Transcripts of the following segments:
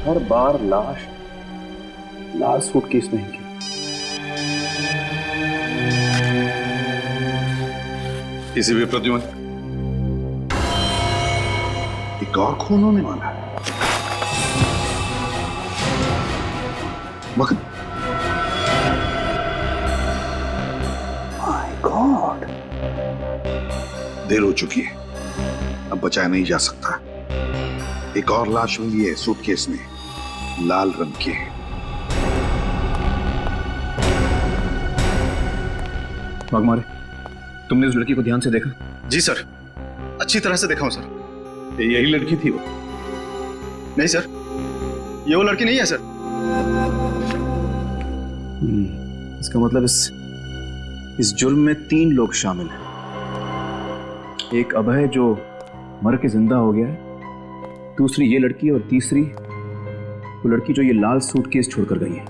हर बार लाश लाल सूटकेस में ही। किसी भी प्रद्युमन, एक और खून होने वाला है। मगर माय गॉड, देर हो चुकी है, अब बचाया नहीं जा सकता। एक और लाश मिली है सूटकेस में, लाल रंग की। वाघमारे, तुमने उस लड़की को ध्यान से देखा? जी सर, अच्छी तरह से देखा हूं सर। यही लड़की थी वो? नहीं सर, ये वो लड़की नहीं है सर। इसका मतलब इस जुर्म में 3 लोग शामिल हैं। एक अभय जो मर के जिंदा हो गया है, दूसरी ये लड़की, और तीसरी वो लड़की जो ये लाल सूटकेस छोड़कर गई है।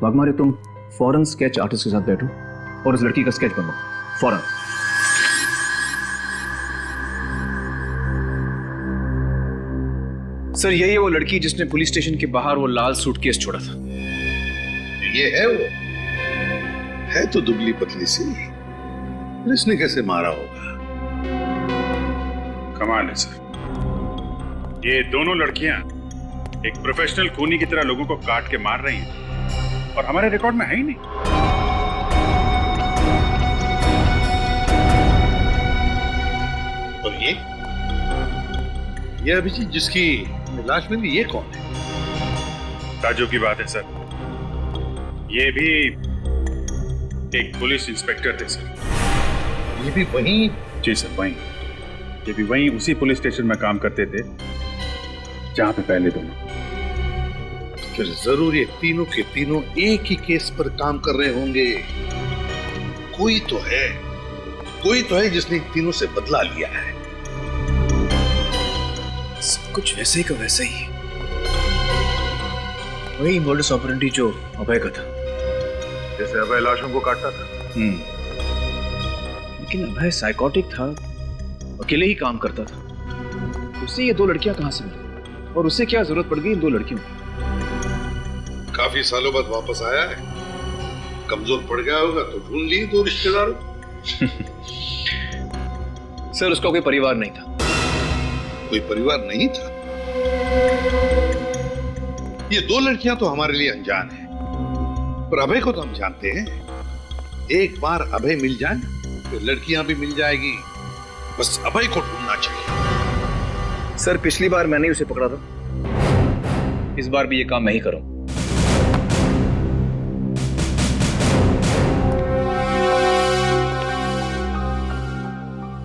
वाघमारे, तुम फौरन स्केच आर्टिस्ट के साथ बैठो और इस लड़की का स्केच बनवाओ फौरन। सर यही है वो लड़की जिसने पुलिस स्टेशन के बाहर वो लाल सूटकेस छोड़ा था। ये है वो, है तो दुबली पतली सी, फिर इसने कैसे मारा होगा? कमाल है सर, ये दोनों लड़कियां एक प्रोफेशनल खूनी की तरह लोगों को काट के मार रही हैं और हमारे रिकॉर्ड में है ही नहीं। और ये अभिजीत जिसकी लाश मिली, ये कौन है? ताज्जुब की बात है सर, ये भी एक पुलिस इंस्पेक्टर थे सर। ये भी वहीं? जी सर, वहीं। ये भी वहीं उसी पुलिस स्टेशन में काम करते थे जहां पे पहले दोनों। फिर जरूर ये तीनों के तीनों एक ही केस पर काम कर रहे होंगे। कोई तो है जिसने इन तीनों से बदला लिया है। सब कुछ वैसे ही का वैसे ही, वही मोडस ऑपरेंडी जो अभय का था। जैसे अभय लाशों को काटता था। लेकिन अभय साइकोटिक था, अकेले ही काम करता था। उससे ये 2 लड़कियां कहां से मिली, और उससे क्या जरूरत पड़ गई इन 2 लड़कियों की? काफी सालों बाद वापस आया है, कमजोर पड़ गया होगा तो ढूंढ लिए 2 रिश्तेदारों। सर उसका कोई परिवार नहीं था। कोई परिवार नहीं था? ये 2 लड़कियां तो हमारे लिए अनजान है, पर अभय को तो हम जानते हैं। एक बार अभय मिल जाए तो लड़कियां भी मिल जाएगी। बस अभय को ढूंढना चाहिए। सर पिछली बार मैंने उसे पकड़ा था, इस बार भी ये काम मैं ही करूं।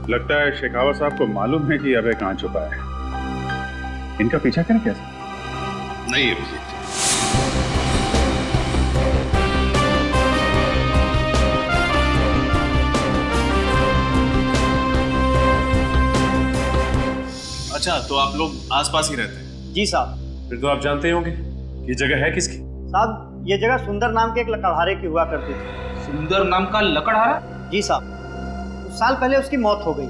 लगता है शेखावत साहब को मालूम है कि अभय कहां छुपा है। इनका पीछा करें कैसे? नहीं अभिजीत, अच्छा, तो आप लोग आसपास ही रहते हैं? जी साहब। फिर तो आप जानते होंगे कि जगह है किसकी। साहब ये जगह सुंदर नाम के एक लकड़हारे की हुआ करती थी। सुंदर नाम का लकड़हारा? जी साहब, कुछ साल पहले उसकी मौत हो गई,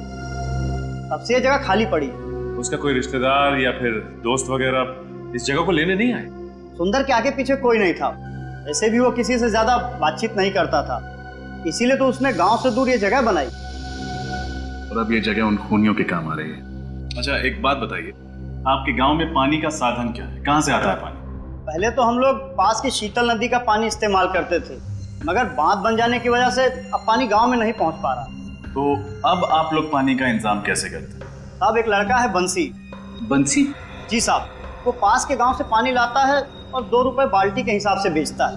तब से ये जगह खाली पड़ी है। उसका कोई रिश्तेदार या फिर दोस्त वगैरह इस जगह को लेने नहीं आए? सुंदर के आगे पीछे कोई नहीं था। वैसे भी वो किसी से ज्यादा बातचीत नहीं करता था, इसीलिए तो उसने गांव से दूर ये जगह बनाई। और अब ये जगह उन खूनियों के काम आ रही है। अच्छा एक बात बताइए, आपके गांव में पानी का साधन क्या है? कहां से आता है पानी? पहले तो हम लोग पास की शीतल नदी का पानी इस्तेमाल करते थे, मगर बांध बन जाने की वजह से अब पानी गांव में नहीं पहुंच पा रहा। तो अब आप लोग पानी का इंतजाम कैसे करते हैं? साहब एक लड़का है बंसी। बंसी? जी साहब, वो पास के गांव से पानी लाता है और 2 रुपए बाल्टी के हिसाब से बेचता है।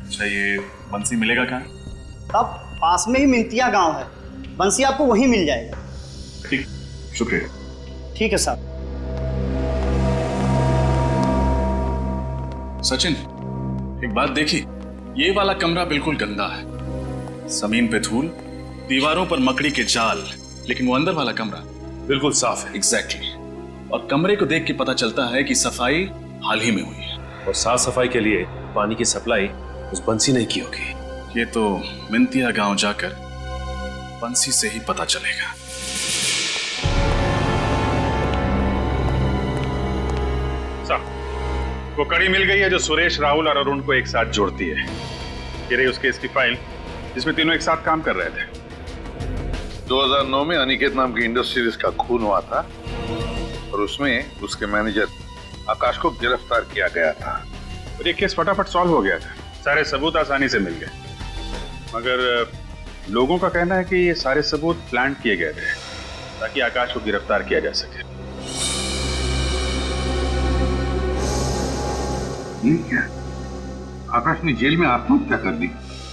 अच्छा, ये बंसी मिलेगा कहाँ? तब पास में ही मिंतिया गांव है, बंसी आपको वहीं मिल जाएगा। ठीक, शुक्रिया। ठीक है साहब। सचिन, एक बात देखी, ये वाला कमरा बिल्कुल गंदा है, जमीन पे धूल, दीवारों पर मकड़ी के जाल, लेकिन वो अंदर वाला कमरा बिल्कुल साफ है। एग्जैक्टली। और कमरे को देख के पता चलता है कि सफाई हाल ही में हुई है, और साफ सफाई के लिए पानी की सप्लाई उस बंसी ने की होगी। ये तो मिंतिया गांव जाकर बंसी से ही पता चलेगा। साहब, वो कड़ी मिल गई है जो सुरेश, राहुल और अरुण को एक साथ जोड़ती है। ये रही उस केस की फाइल जिसमें तीनों एक साथ काम कर रहे थे। 2009 में अनिकेत नाम की इंडस्ट्रीज का खून हुआ था और उसमें उसके मैनेजर आकाश को गिरफ्तार किया गया था। और ये केस फटाफट सॉल्व हो गया था, सारे सबूत आसानी से मिल गए। मगर लोगों का कहना है कि ये सारे सबूत प्लान किए गए थे ताकि आकाश को गिरफ्तार किया जा सके। ठीक है, आकाश ने जेल में आत्महत्या कर दी।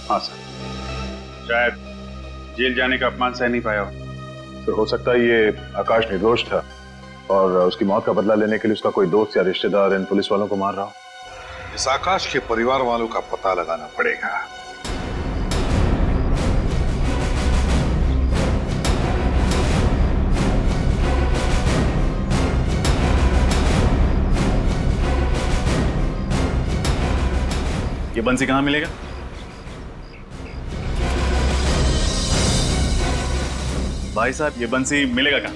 हाँ सर, शायद जेल जाने का अपमान सह नहीं पाया हो। तो हो सकता है ये आकाश निर्दोष था और उसकी मौत का बदला लेने के लिए उसका कोई दोस्त या रिश्तेदार इन पुलिस वालों को मार रहा हो। इस आकाश के परिवार वालों का पता लगाना पड़ेगा। ये बंसी कहाँ मिलेगा? भाई साहब, ये बंसी मिलेगा कहाँ?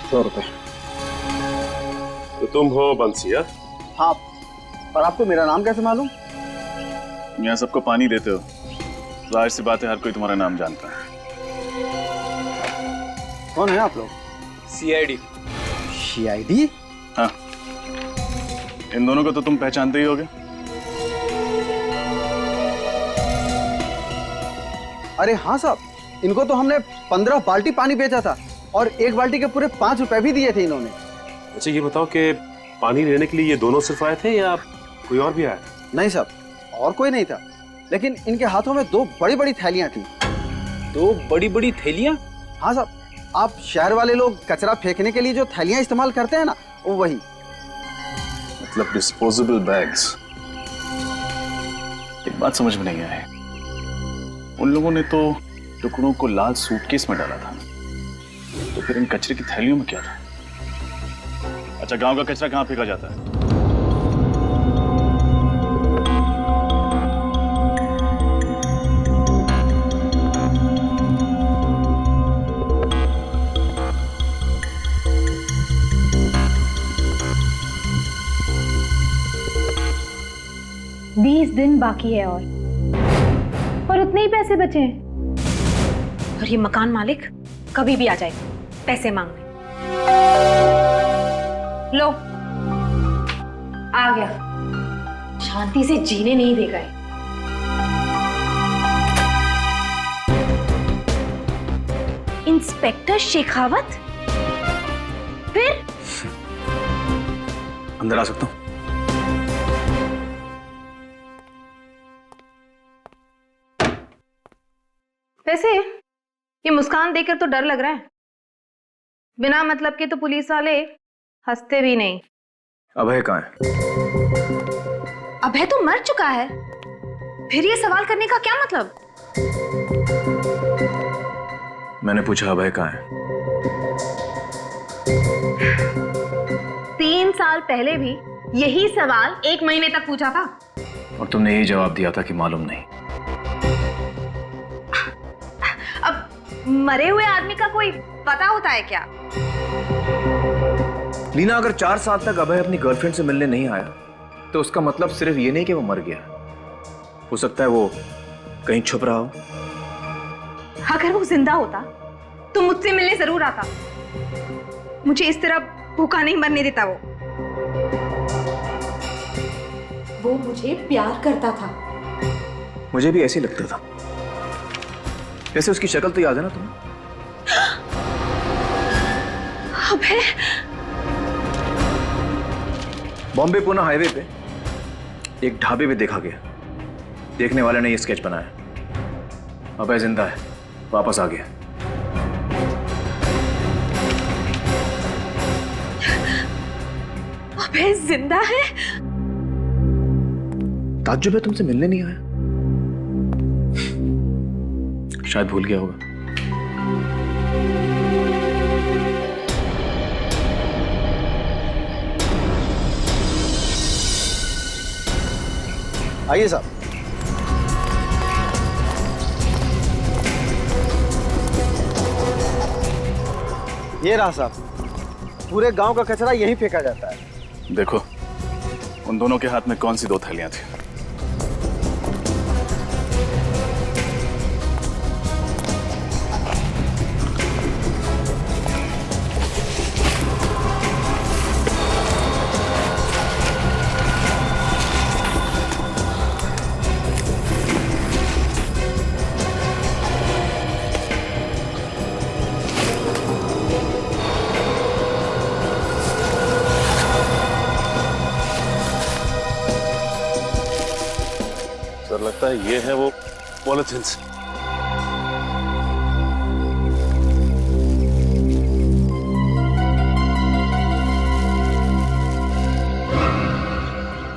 ₹100। तो तुम हो बंसिया? हाँ, पर आपको मेरा नाम कैसे मालूम? यहाँ सबको पानी देते हो, जाहिर सी बात है हर कोई तुम्हारा नाम जानता है। कौन है आप लोग? CID। CID? हाँ, इन दोनों को तो तुम पहचानते ही होगे। अरे हाँ साहब, इनको तो हमने 15 बाल्टी पानी बेचा था और एक बाल्टी के पूरे 5 रुपए भी दिए थे इन्होंने। अच्छा ये बताओ कि पानी लेने के लिए ये दोनों सिर्फ आए थे या कोई और भी आया? नहीं साहब, और कोई नहीं था, लेकिन इनके हाथों में 2 बड़ी-बड़ी थैलियां थी। 2 बड़ी-बड़ी थैलियां? हाँ साहब, आप शहर वाले लोग कचरा फेंकने के लिए जो थैलियां इस्तेमाल करते हैं ना, वो वही। मतलब डिस्पोजेबल बैग्स। एक बात समझ में नहीं आई, उन लोगों ने तो टुकड़ों को लाल सूटकेस में डाला था, तो फिर इन कचरे की थैलियों में क्या था? अच्छा, गांव का कचरा कहाँ फेंका जाता है? बीस दिन बाकी है और उतने ही पैसे बचे हैं। और ये मकान मालिक कभी भी आ जाएगा पैसे मांगने। लो, आ गया, शांति से जीने नहीं देगा। इंस्पेक्टर शेखावत? फिर अंदर आ सकता हूँ? वैसे ये मुस्कान देखकर तो डर लग रहा है। बिना मतलब के तो पुलिस वाले हंसते भी नहीं। अभय कहाँ है? अभय तो मर चुका है, फिर ये सवाल करने का क्या मतलब? मैंने पूछा अभय कहाँ है? 3 साल पहले भी यही सवाल 1 महीने तक पूछा था और तुमने यही जवाब दिया था कि मालूम नहीं। अब मरे हुए आदमी का कोई पता होता है क्या? लीना, अगर 4 साल तक अभय अपनी गर्लफ्रेंड से मिलने नहीं आया तो उसका मतलब सिर्फ ये नहीं कि वो मर गया, हो सकता है वो कहीं छुप रहा हो। अगर वो जिंदा होता तो मुझसे मिलने जरूर आता। मुझे इस तरह भूखा नहीं मरने देता। वो मुझे प्यार करता था। मुझे भी ऐसे ही लगता था। वैसे उसकी शक्ल तो याद है ना तुम्हें? अबे, बॉम्बे पुणे हाईवे पे एक ढाबे पे देखा गया। देखने वाले ने ये स्केच बनाया। अभय जिंदा है, वापस आ गया। अभय जिंदा है? ताज्जुब है तुमसे मिलने नहीं आया। शायद भूल गया होगा। आइए साहब। ये रहा साहब, पूरे गांव का कचरा यहीं फेंका जाता है। देखो उन दोनों के हाथ में कौन सी 2 थैलियां थी? सर लगता है ये है वो पॉलिथिन्स।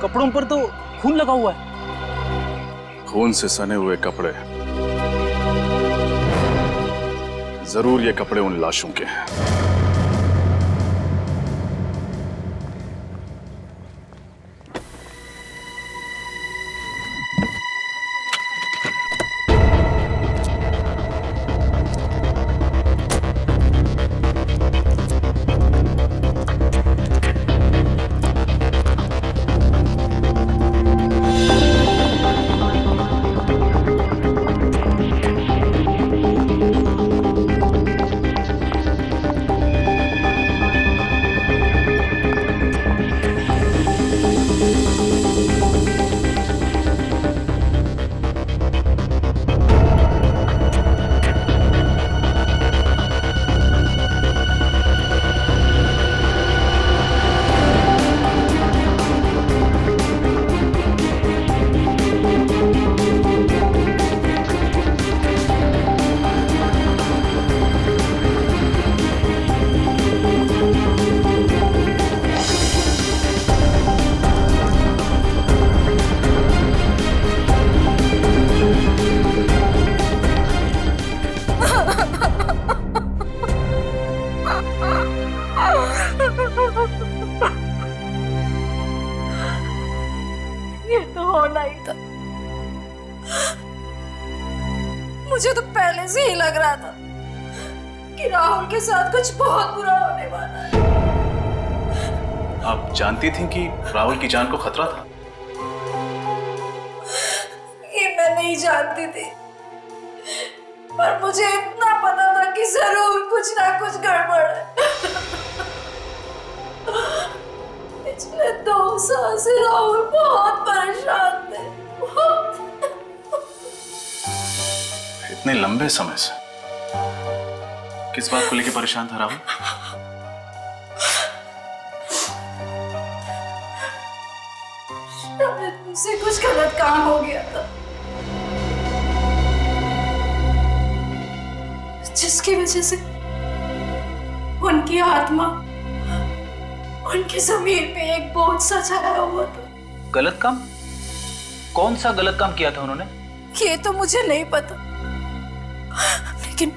कपड़ों पर तो खून लगा हुआ है। खून से सने हुए कपड़े, जरूर ये कपड़े उन लाशों के हैं। ये तो होना ही था। मुझे तो पहले से ही लग रहा था कि राहुल के साथ कुछ बहुत बुरा होने वाला है। आप जानती थी कि राहुल की जान को खतरा था? ये मैं नहीं जानती थी, पर मुझे इतना पता था कि जरूर कुछ ना कुछ गड़बड़ है। पिछले 2 साल से राहुल बहुत परेशान थे। इतने लंबे समय से किस बात को लेकर परेशान था राहुल? शायद मुझसे कुछ गलत काम हो गया था, जिसकी वजह से उनकी आत्मा उनके जमीर पे एक बोझ सा छाया हुआ था। गलत काम? कौन सा गलत काम किया था उन्होंने? ये तो मुझे नहीं पता, लेकिन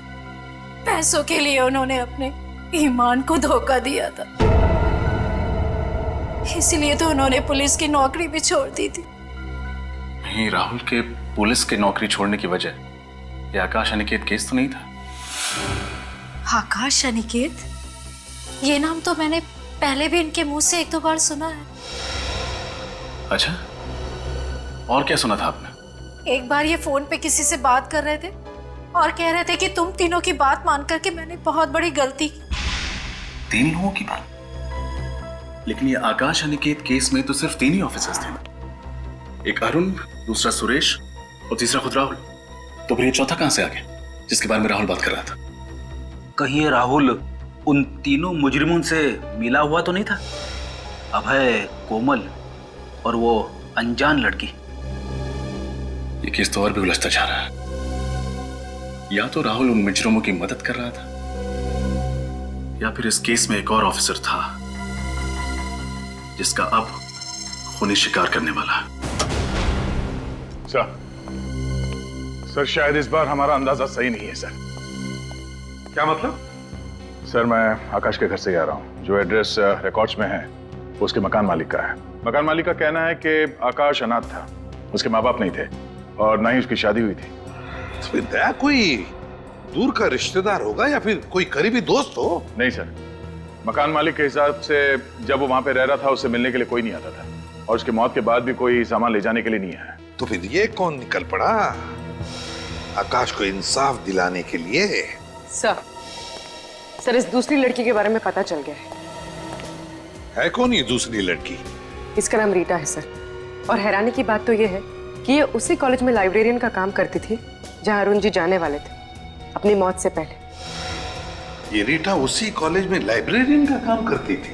पैसों के लिए उन्होंने अपने ईमान को धोखा दिया था। इसलिए तो उन्होंने पुलिस की नौकरी भी छोड़ दी थी। नहीं, राहुल के पुलिस की नौकरी छोड़ने की वजह ये आकाश अनिकेत केस तो नहीं था? आकाश अनिकेत? ये नाम तो मैंने पहले भी इनके मुंह से 1-2 बार सुना है। अच्छा, और क्या सुना था आपने? एक बार ये फोन पे किसी से बात कर रहे थे और कह रहे थे कि तुम तीनों की बात मान करके मैंने बहुत बड़ी गलती की। 3 लोगों की बात? लेकिन ये आकाश अनिकेत केस में तो सिर्फ 3 ही ऑफिसर्स थे, एक अरुण, दूसरा सुरेश और तीसरा खुद राहुल। तो फिर ये चौथा कहां से आ गया जिसके बारे में राहुल बात कर रहा था? कहीं ये राहुल उन तीनों मुजरिमों से मिला हुआ तो नहीं था? अभय, कोमल और वो अनजान लड़की। ये केस तो और भी उलझता जा रहा है। या तो राहुल उन मुजरिमों की मदद कर रहा था, या फिर इस केस में एक और ऑफिसर था जिसका अब खूनी शिकार करने वाला है। सर शायद इस बार हमारा अंदाजा सही नहीं है सर। क्या मतलब? सर मैं आकाश के घर से आ रहा हूँ। जो एड्रेस रिकॉर्ड्स में है वो उसके मकान मालिक का है। मकान मालिक का कहना है कि आकाश अनाथ था उसके माँ बाप नहीं थे और ना ही उसकी शादी हुई थी। तो फिर दया कोई दूर का रिश्तेदार होगा या फिर कोई करीबी दोस्त हो? नहीं सर, मकान मालिक के हिसाब से जब वो वहां पे रह रहा था उससे मिलने के लिए कोई नहीं आता था और उसके मौत के बाद भी कोई सामान ले जाने के लिए नहीं आया। तो फिर ये कौन निकल पड़ा आकाश को इंसाफ दिलाने के लिए? सर इस दूसरी लड़की के बारे में पता चल गया है कौन ये दूसरी लड़की? इसका नाम रीटा है सर। और हैरानी की बात तो ये है कि ये उसी कॉलेज में लाइब्रेरियन का काम करती थी जहां अरुण जी जाने वाले थे अपनी मौत से पहले। ये रीटा उसी कॉलेज में लाइब्रेरियन का काम करती थी?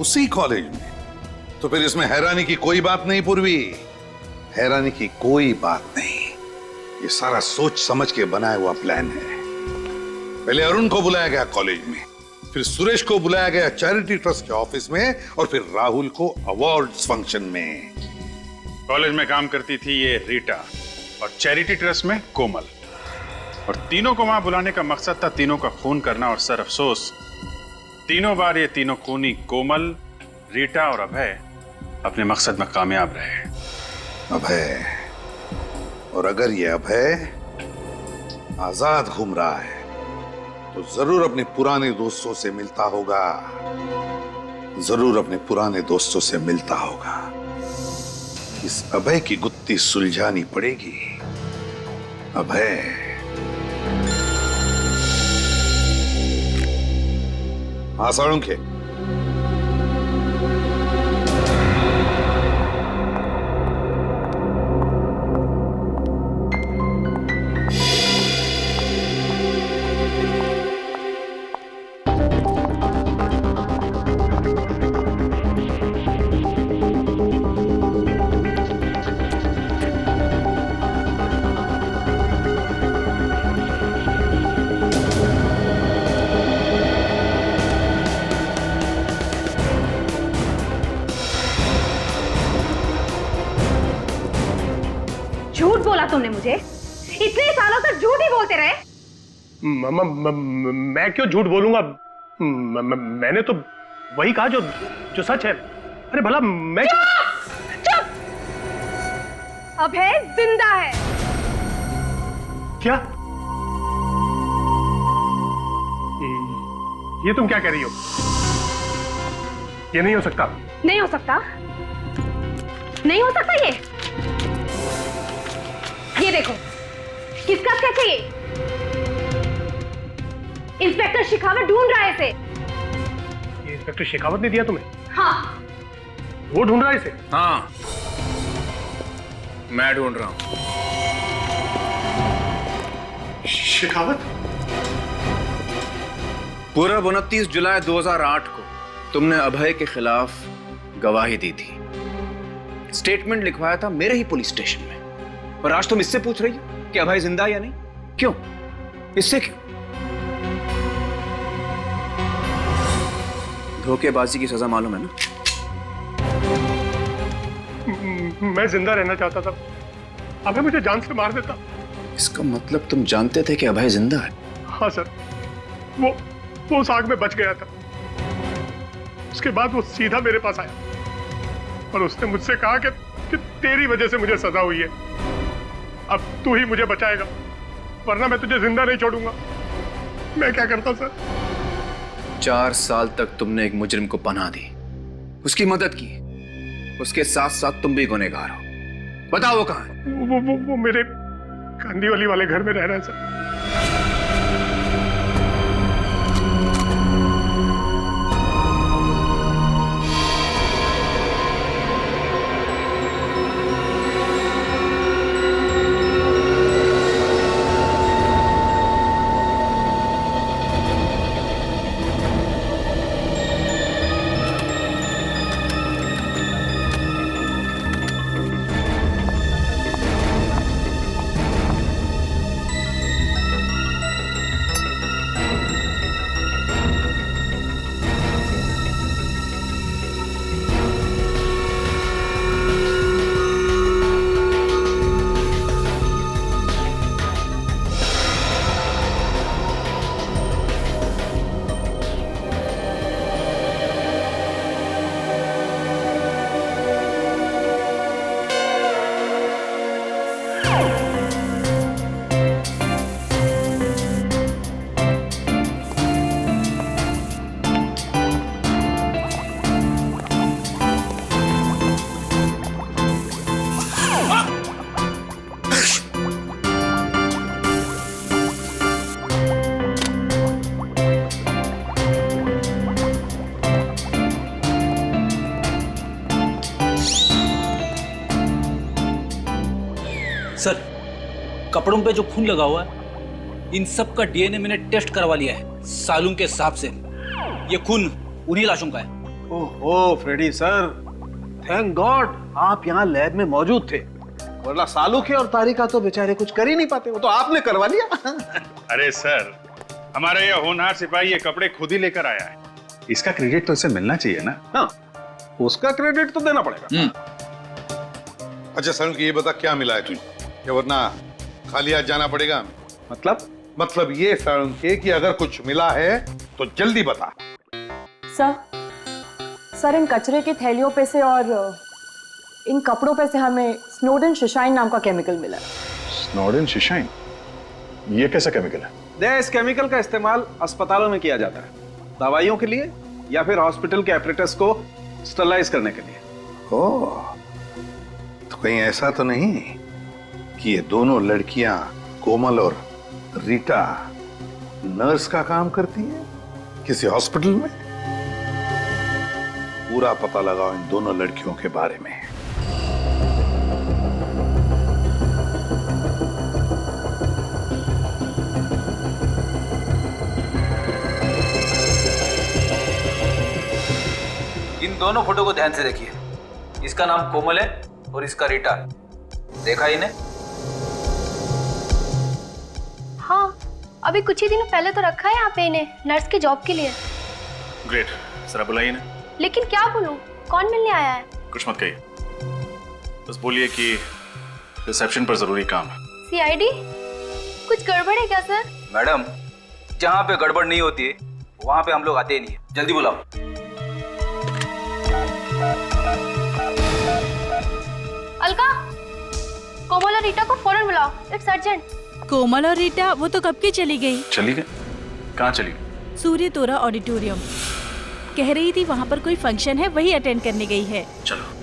उसी कॉलेज में? तो फिर इसमें हैरानी की कोई बात नहीं पूर्वी, हैरानी की कोई बात नहीं। ये सारा सोच समझ के बनाया हुआ प्लान है। पहले अरुण को बुलाया गया कॉलेज में, फिर सुरेश को बुलाया गया चैरिटी ट्रस्ट के ऑफिस में और फिर राहुल को अवार्ड्स फंक्शन में। कॉलेज में काम करती थी ये रीटा और चैरिटी ट्रस्ट में कोमल, और तीनों को वहां बुलाने का मकसद था तीनों का खून करना। और सर अफसोस, तीनों बार ये तीनों खूनी कोमल, रीटा और अभय अपने मकसद में कामयाब रहे। अभय, और अगर ये अभय आजाद घूम रहा है तो जरूर अपने पुराने दोस्तों से मिलता होगा, जरूर अपने पुराने दोस्तों से मिलता होगा। इस अभय की गुत्थी सुलझानी पड़ेगी। अभय, हाँ साळुंखे, झूठ बोला तुमने मुझे, इतने सालों तक झूठ ही बोलते रहे। मैं क्यों झूठ बोलूंगा? मैंने तो वही कहा जो सच है। अरे भला मैं चुप! अभय जिंदा है। क्या? ये तुम क्या कह रही हो? ये नहीं हो सकता। नहीं हो सकता, नहीं हो सकता। ये देखो, किसका स्केच है ये? इंस्पेक्टर शेखावत ढूंढ रहा है इसे। ये इंस्पेक्टर शेखावत ने दिया तुम्हें? हाँ। वो ढूंढ रहा है इसे? हाँ, मैं ढूंढ रहा हूं। शेखावत? पूरा 29 जुलाई 2008 को तुमने अभय के खिलाफ गवाही दी थी, स्टेटमेंट लिखवाया था मेरे ही पुलिस स्टेशन में, और आज तुम इससे पूछ रही हो कि अभय जिंदा या नहीं? क्यों? इससे क्यों? धोखेबाजी की सजा मालूम है ना? मैं जिंदा रहना चाहता था, अभय मुझे जान से मार देता। इसका मतलब तुम जानते थे कि अभय जिंदा है? हाँ सर, वो उस आग में बच गया था। उसके बाद वो सीधा मेरे पास आया और उसने मुझसे कहा कि तेरी वजह से मुझे सजा हुई है, अब तू ही मुझे बचाएगा, वरना मैं तुझे जिंदा नहीं छोड़ूंगा। मैं क्या करता सर? 4 साल तक तुमने एक मुजरिम को पनाह दी, उसकी मदद की, उसके साथ साथ तुम भी गुनहगार हो। बताओ वो कहाँ है? वो मेरे कांदीवली वाले घर में रह रहा है सर। सर, कपड़ों पे जो खून लगा हुआ है, इन सब का डीएनए मैंने टेस्ट करवा लिया है सालून के हिसाब से। ये खून उन्हीं लाशों का है। ओहो फ्रेडी सर, थैंक गॉड आप यहाँ लैब में मौजूद थे, वरना सालू के और तारिका तो बेचारे कुछ कर ही नहीं पाते, वो तो आपने करवा लिया। अरे सर, हमारा ये होनहार सिपाही ये कपड़े खुद ही लेकर आया है, इसका क्रेडिट तो इसे मिलना चाहिए ना। हाँ, उसका क्रेडिट तो देना पड़ेगा। अच्छा सालू की ये बता क्या मिला है तुझे, या वरना खाली हाथ जाना पड़ेगा हमें। मतलब ये सालू के कि अगर कुछ मिला है तो जल्दी बता। सर इन कचरे की थैलियों पे से और इन कपड़ों पे से हमें स्नोडेन शिशाइन नाम का केमिकल मिला है। स्नोडेन शिशाइन, ये कैसा केमिकल है? इस केमिकल का इस्तेमाल अस्पतालों में किया जाता है, दवाइयों के लिए या फिर हॉस्पिटल के एपरेटस को स्टरलाइज करने के लिए। ओह, तो कहीं ऐसा तो नहीं कि ये दोनों लड़कियां कोमल और रीटा नर्स का काम करती है किसी हॉस्पिटल में? पूरा पता लगाओ इन दोनों लड़कियों के बारे में। इन दोनों फोटो को ध्यान से देखिए। इसका नाम कोमल है और इसका रीटा। देखा इन्हें? हाँ, अभी कुछ ही दिनों पहले तो रखा है यहाँ पे इन्हें नर्स के जॉब के लिए। ग्रेट, जरा बुलाइए ना। लेकिन क्या बोलूं, कौन मिलने आया है? कुछ मत कहिए, बस बोलिए कि रिसेप्शन पर जरूरी काम है। सीआईडी? कुछ गड़बड़ है क्या सर? मैडम, जहाँ पे गड़बड़ नहीं होती है वहाँ पे हम लोग आते ही नहीं है। जल्दी बुलाओ। अलका, कोमल और रीटा को फौरन बुलाओ, इट्स अर्जेंट। कोमल और रीटा वो तो कब की चली गई। चली गई? कहाँ चली गई? सूर्य तोरा ऑडिटोरियम। कह रही थी वहाँ पर कोई फंक्शन है, वही अटेंड करने गई है। चलो।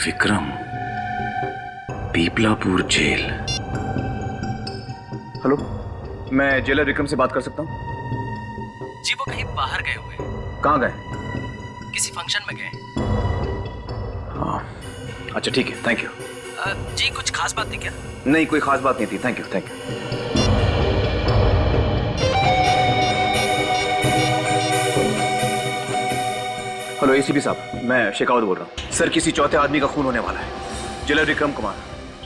विक्रम, पीपलापुर जेल। हेलो, मैं जेलर विक्रम से बात कर सकता हूँ? जी वो कहीं बाहर गए हुए। कहाँ गए? किसी फंक्शन में गए। हाँ, अच्छा ठीक है, थैंक यू। जी कुछ खास बात थी क्या? नहीं, कोई खास बात नहीं थी, thank you thank you. Hello ACP साहब, मैं शेखावत बोल रहा हूँ। सर, किसी चौथे आदमी का खून होने वाला है, जेलर विक्रम कुमार।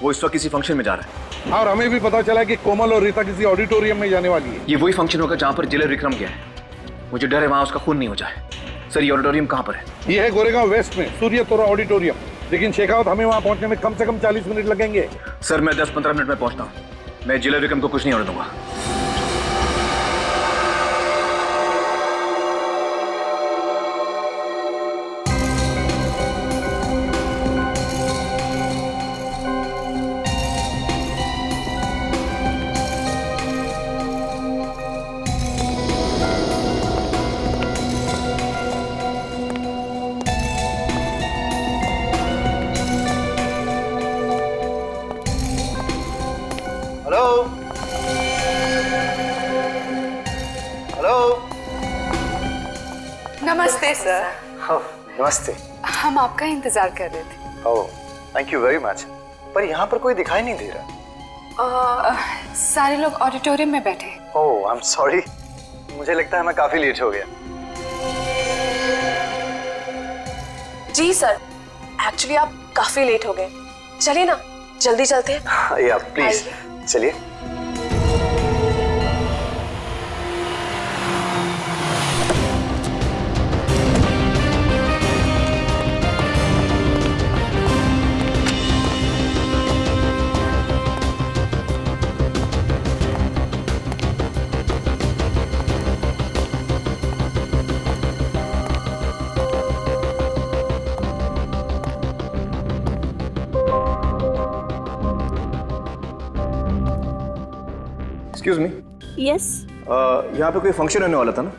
वो इस वक्त किसी फंक्शन में जा रहा है। और हमें भी पता चला कि कोमल और रीता किसी ऑडिटोरियम में जाने वाली है। ये वही फंक्शन होगा जहाँ पर जेलर विक्रम गया है। मुझे डर है वहाँ उसका खून नहीं हो जाए। सर, ये ऑडिटोरियम कहाँ पर है? ये है गोरेगांव वेस्ट में सूर्य तोरा ऑडिटोरियम। लेकिन शेखावत, हमें वहाँ पहुँचने में कम से कम 40 मिनट लगेंगे। सर, मैं 10-15 मिनट में पहुँचता हूँ। मैं जेलर विक्रम को कुछ नहीं होने दूंगा। हेलो, नमस्ते सर। नमस्ते। हम आपका इंतजार कर रहे थे। ओह, थैंक यू वेरी मच। पर यहाँ पर कोई दिखाई नहीं दे रहा। सारे लोग ऑडिटोरियम में बैठे। ओह, आई एम सॉरी। मुझे लगता है मैं काफी लेट हो गया। जी सर, एक्चुअली आप काफी लेट हो गए। चलिए ना, जल्दी चलते हैं। या प्लीज चलिए। Excuse me. यस। यहाँ पे कोई फंक्शन होने वाला था ना?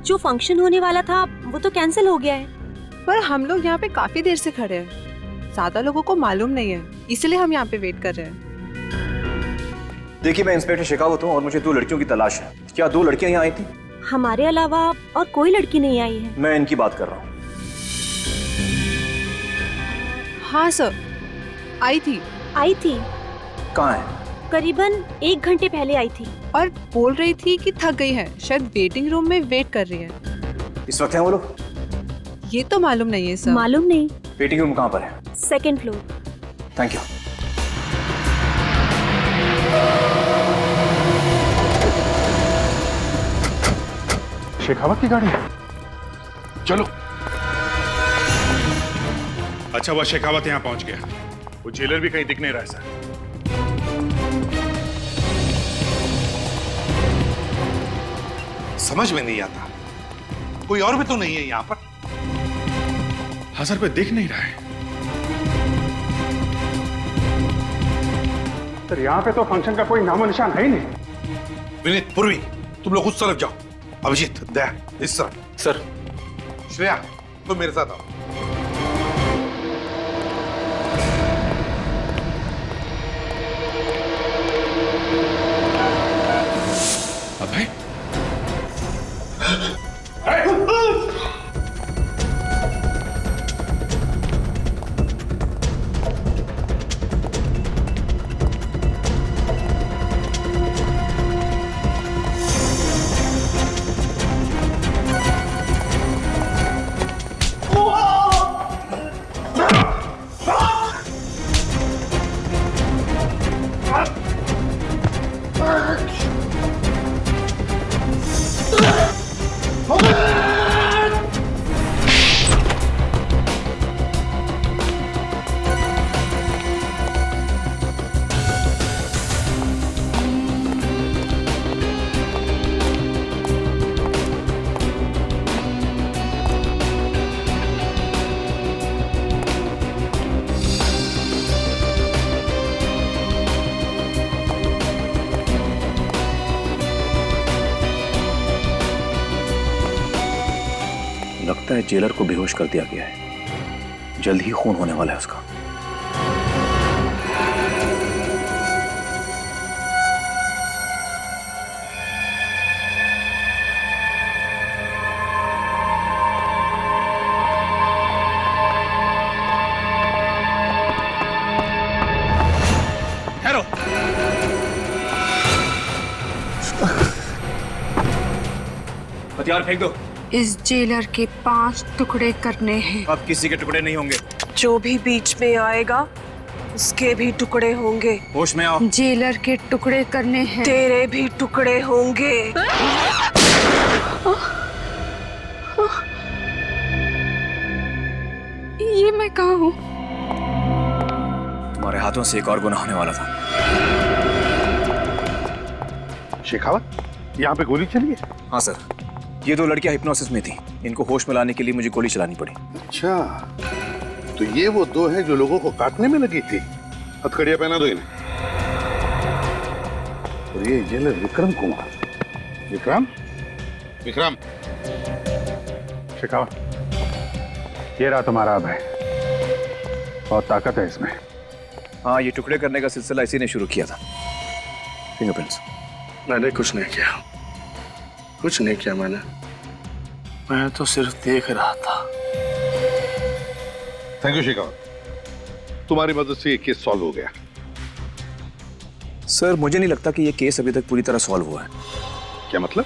जो फंक्शन होने वाला था वो तो कैंसिल हो गया है। पर हम लोग यहाँ पे काफी देर से खड़े हैं, ज्यादा लोगों को मालूम नहीं है, इसलिए हम यहाँ पे वेट कर रहे हैं। देखिए, मैं इंस्पेक्टर शेखावत हूँ और मुझे 2 लड़कियों की तलाश है। क्या 2 लड़कियाँ यहाँ आई थी? हमारे अलावा और कोई लड़की नहीं आई है। मैं इनकी बात कर रहा हूँ। हाँ सर, आई थी। कहाँ है? करीबन 1 घंटे पहले आई थी और बोल रही थी कि थक गई है, शायद वेटिंग रूम में वेट कर रही है। इस वक्त हैं वो लोग? ये तो मालूम नहीं है सर। मालूम नहीं। वेटिंग रूम कहाँ पर है? 2nd floor. Thank you. Shekhawat की गाड़ी है। चलो। अच्छा, वह शेखावत यहाँ पहुंच गया। वो जेलर भी कहीं दिख नहीं रहा है सर। समझ में नहीं आता, कोई और भी तो नहीं है यहाँ पर? हाँ सर, कोई दिख नहीं रहा है। सर, यहाँ पे तो फंक्शन का कोई नामो निशान है ही नहीं। विनीत, पूर्वी, तुम लोग उस तरफ जाओ। अभिजीत, दया, इस तरफ। सर। श्रेया, तुम मेरे साथ आओ। अभय? लगता है जेलर को बेहोश कर दिया गया है। जल्द ही खून होने वाला है उसका। ठहरो। हथियार फेंक दो। इस जेलर के 5 टुकड़े करने हैं। अब किसी के टुकड़े नहीं होंगे। जो भी बीच में आएगा उसके भी टुकड़े होंगे। होश में आओ। जेलर के टुकड़े करने हैं। तेरे भी टुकड़े होंगे। ये मैं कहाँ हूँ? तुम्हारे हाथों से एक और गुनाह होने वाला था। शेखावत, यहाँ पे गोली चली है? हाँ सर, ये 2 लड़कियां हिप्नोसिस में थी। इनको होश में लाने के लिए मुझे गोली चलानी पड़ी। अच्छा, तो ये वो 2 हैं जो लोगों को काटने में लगी थी। हथकड़ियां पहना दो इन्हें। और ये जेलर विक्रम कुमार। विक्रम? विक्रम? शेखावत, ये रहा तुम्हारा अभय। बहुत ताकत है इसमें। हाँ, ये टुकड़े करने का सिलसिला इसी ने शुरू किया था। फिंगरप्रिंट्स। मैंने कुछ नहीं किया, कुछ नहीं किया मैंने। मैं तो सिर्फ देख रहा था। थैंक यू शेखावत, तुम्हारी मदद से ये केस सॉल्व हो गया। सर मुझे नहीं लगता कि ये केस अभी तक पूरी तरह सॉल्व हुआ है। क्या मतलब?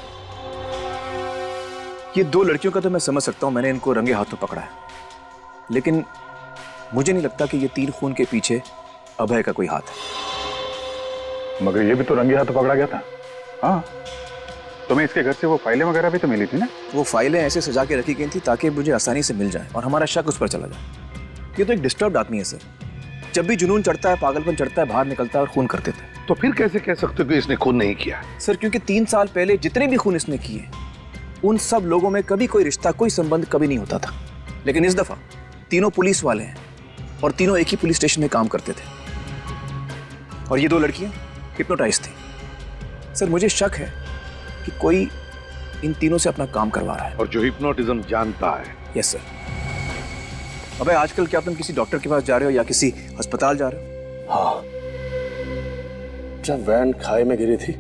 ये दो लड़कियों का तो मैं समझ सकता हूं, मैंने इनको रंगे हाथों पकड़ा है, लेकिन मुझे नहीं लगता कि ये 3 खून के पीछे अभय का कोई हाथ है। मगर ये भी तो रंगे हाथों पकड़ा गया था। हाँ, तुम्हें इसके घर से वो फाइलें वगैरह भी तो मिली थी ना? वो फाइलें ऐसे सजा के रखी गई थी ताकि मुझे आसानी से मिल जाए और हमारा शक उस पर चला जाए। ये तो एक डिस्टर्ब्ड आदमी है सर, जब भी जुनून चढ़ता है, पागलपन चढ़ता है, बाहर निकलता है और खून कर देता है। तो फिर कैसे कह सकते हो कि इसने खून नहीं किया? सर क्योंकि 3 साल पहले जितने भी खून इसने किए उन सब लोगों में कभी कोई रिश्ता, कोई संबंध कभी नहीं होता था, लेकिन इस दफा तीनों पुलिस वाले हैं और तीनों एक ही पुलिस स्टेशन में काम करते थे और ये 2 लड़कियां हिप्नोटाइज थी। सर मुझे शक है कि कोई इन तीनों से अपना काम करवा रहा है। और जो हिप्नोटिज्म जानता है। Yes sir. अबे आजकल क्या तुम किसी डॉक्टर के पास जा रहे हो या किसी अस्पताल जा रहे हो? हाँ, जब वैन खाई में गिरी थी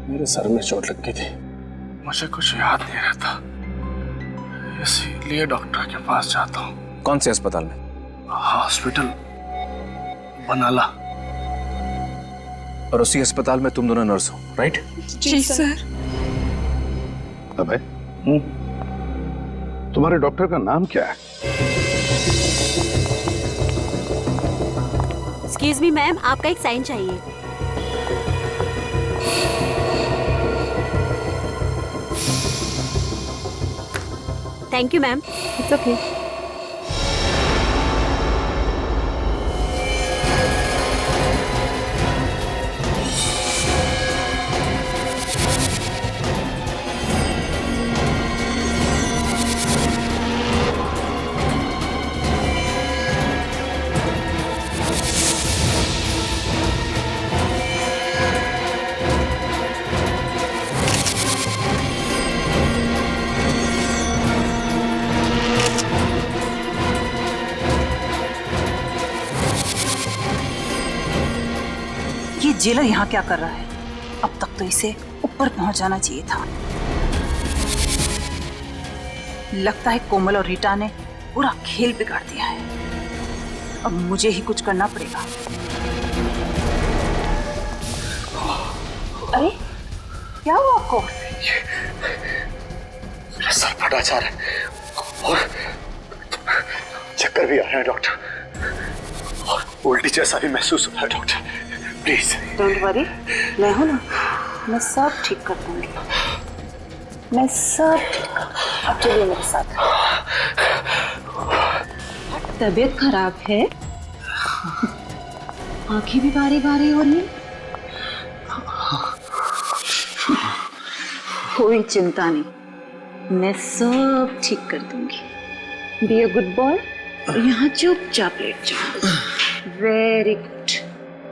मेरे सर में चोट लग गई थी, मुझे कुछ याद नहीं रहता, इसीलिए डॉक्टर के पास जाता हूँ। कौन से अस्पताल में? हॉस्पिटल बनाला। और उसी अस्पताल में तुम दोनों नर्स हो, राइट? जी सर। अबे तुम्हारे डॉक्टर का नाम क्या है? एक्सक्यूज मी मैम, आपका एक साइन चाहिए। Thank you ma'am. It's okay. Jailer यहाँ क्या कर रहा है? अब तक तो इसे ऊपर पहुंच जाना चाहिए था। लगता है कोमल और रीटा ने पूरा खेल बिगाड़ दिया है। अब मुझे ही कुछ करना पड़ेगा। अरे क्या हुआ आपको? मेरा सर फटा जा रहा है और चक्कर भी आ रहे हैं डॉक्टर, और उल्टी जैसा भी महसूस हो रहा है डॉक्टर। प्लीज डोंट वरी, मैं हूं ना, मैं सब ठीक कर दूंगी। मैं सब ठीक कर दूंगी। अब चलिए मेरे साथ। तबीयत खराब है, आंखें भी बारी बारी हो रही। कोई चिंता नहीं, मैं सब ठीक कर दूंगी। बी अ गुड बॉय, यहाँ चुपचाप लेट जाओ। वेरी गुड,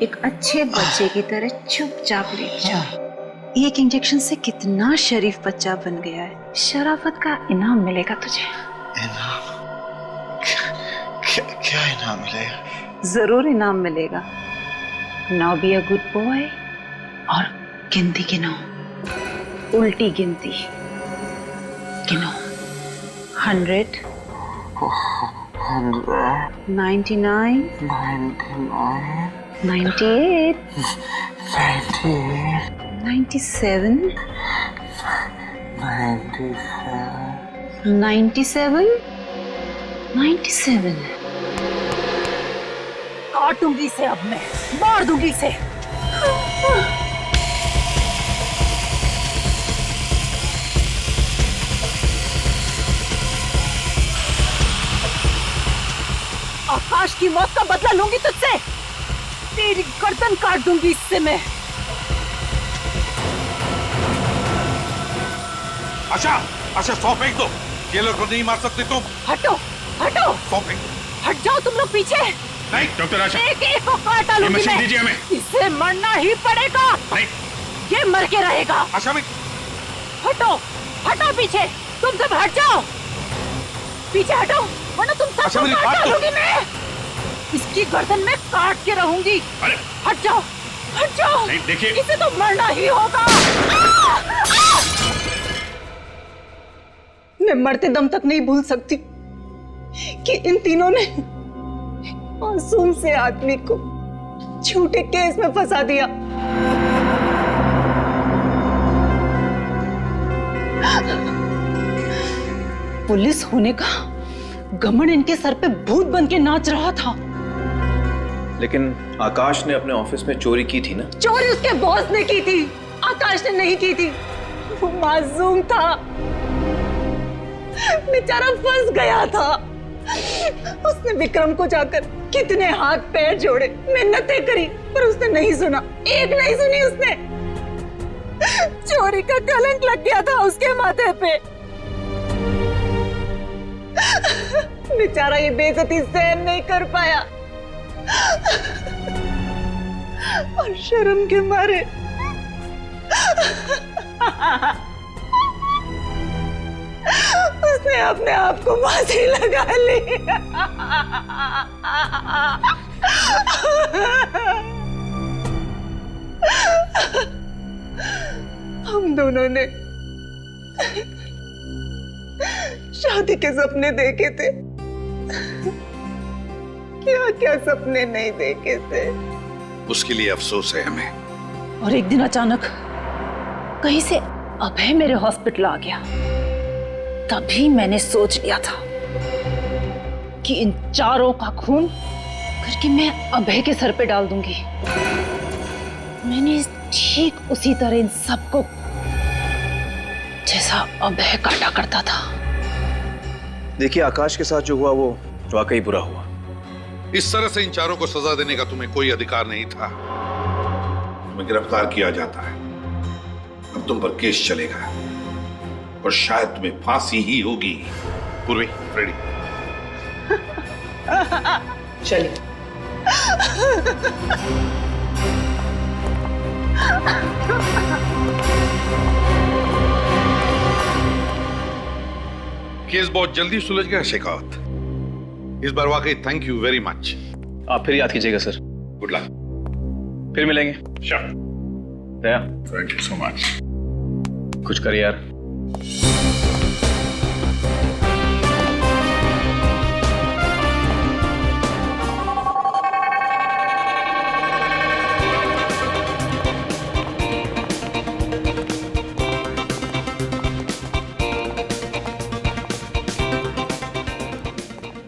एक अच्छे बच्चे की तरह चुपचाप लेट जाओ। एक इंजेक्शन से कितना शरीफ बच्चा बन गया है। शराफत का इनाम मिलेगा तुझे। इनाम? क्या इनाम मिलेगा? जरूर इनाम मिलेगा। Now be a good boy और गिनती गिनो, उल्टी गिनती गिनो। 100, 99, 98, 97, 97, 97। काटूंगी इसे, अब मैं मार दूंगी इसे। आकाश की मौत का बदला लूंगी तुझसे। तेरी गर्दन काट दूंगी इससे मैं। अच्छा अच्छा, 100 फेंक दो। ये लोग को नहीं मार सकते तुम। हटो हटो, 100 फेंक। हट जाओ तुम लोग पीछे। नहीं डॉक्टर आशा, एक एक को काट डालूंगी मशीन मैं। दीजिए हमें। इसे मरना ही पड़ेगा। नहीं, ये मर के रहेगा। आशा में हटो हटो पीछे, तुम सब हट जाओ। पीछे हटो वरना तुम अच्छा, सबको मेरी काट बात तो- डालूंगी मैं। इसकी गर्दन में काट के रहूंगी। अरे हट जाओ हट जाओ। नहीं, देखिए। इसे तो मरना ही होगा। मैं मरते दम तक नहीं भूल सकती कि इन तीनों ने मासूम से आदमी को झूठे केस में फंसा दिया। पुलिस होने का घमंड इनके सर पे भूत बन के नाच रहा था। लेकिन आकाश ने अपने ऑफिस में चोरी की थी ना? चोरी उसके बॉस ने की थी, आकाश ने नहीं की थी। वो मासूम था, बेचारा फंस गया था। उसने विक्रम को जाकर कितने हाथ पैर जोड़े, मिन्नतें करी, पर उसने नहीं सुना, एक नहीं सुनी उसने। चोरी का कलंक लग गया था उसके माथे पे। बेचारा ये बेइज्जती सहन नहीं कर पाया और शर्म के मारे उसने अपने आप को फांसी लगा ली। हम दोनों ने शादी के सपने देखे थे, क्या क्या सपने नहीं देखे थे। उसके लिए अफसोस है हमें। और एक दिन अचानक कहीं से अभय मेरे हॉस्पिटल आ गया। तभी मैंने सोच लिया था कि इन चारों का खून करके मैं अभय के सर पे डाल दूंगी। मैंने ठीक उसी तरह इन सबको जैसा अभय काटा करता था। देखिए, आकाश के साथ जो हुआ वो वाकई बुरा हुआ। इस तरह से इन चारों को सजा देने का तुम्हें कोई अधिकार नहीं था। तुम्हें गिरफ्तार किया जाता है, अब तुम पर केस चलेगा और शायद तुम्हें फांसी ही होगी। पूर्वी, रेडी? चलिए। केस बहुत जल्दी सुलझ गया शेखावत। इस बार वाकई थैंक यू वेरी मच। आप फिर याद कीजिएगा सर। Good luck. फिर मिलेंगे। Sure. Daya, thank you so much. कुछ कर यार।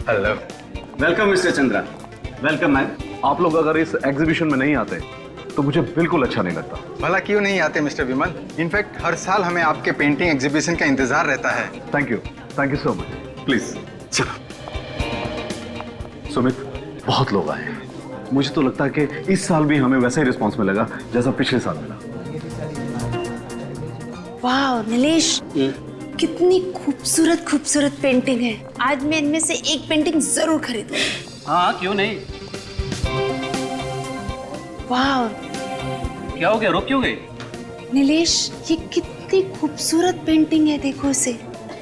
Hello, welcome mister Chandra. Welcome ma'am. आप लोग अगर इस एग्जीबिशन में नहीं आते तो मुझे बिल्कुल अच्छा नहीं लगता। भला क्यों नहीं आते मिस्टर विमल? इनफैक्ट हर साल हमें आपके पेंटिंग एग्जीबिशन का इंतजार रहता है। Thank you so much. Please चलो। सुमित, बहुत लोग आए हैं। मुझे तो लगता है कि इस साल भी हमें वैसा ही रिस्पॉन्स मिलेगा जैसा पिछले साल मिला। वाह नीलेश, कितनी खूबसूरत खूबसूरत पेंटिंग है। आज मैं इनमें से एक पेंटिंग जरूर खरीदूंगी। हाँ, क्यों नहीं। वाह, क्या हो गया, रुक क्यों गई? नीलेश, ये कितनी खूबसूरत पेंटिंग है, देखो इसे।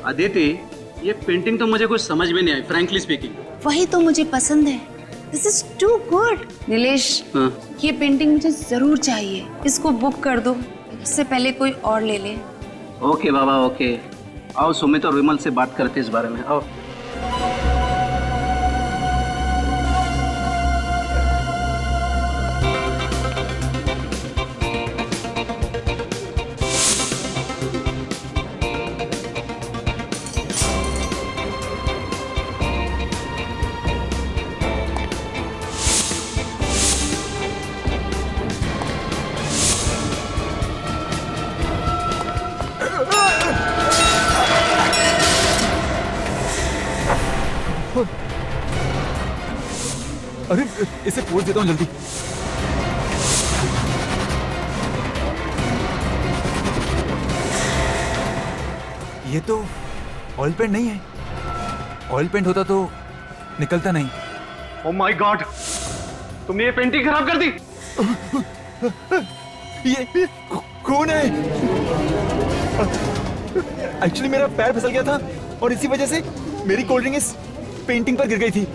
अदिति, ये पेंटिंग तो मुझे कुछ समझ में नहीं आई, फ्रैंकली स्पीकिंग। वही तो मुझे पसंद है। This is too good. Nilesh, ये पेंटिंग मुझे जरूर चाहिए। इसको बुक कर दो, इससे पहले कोई और ले ले। ओके बाबा, ओके। आओ सुमित और विमल से बात करते इस बारे में। आओ। अरे इसे पोज देता हूँ जल्दी। ये तो ऑयल पेंट नहीं है। ऑयल पेंट होता तो निकलता नहीं। ओह माय गॉड, तुमने ये पेंटिंग खराब कर दी। ये कौन है? एक्चुअली मेरा पैर फिसल गया था और इसी वजह से मेरी कोल्ड ड्रिंक इस पेंटिंग पर गिर गई थी।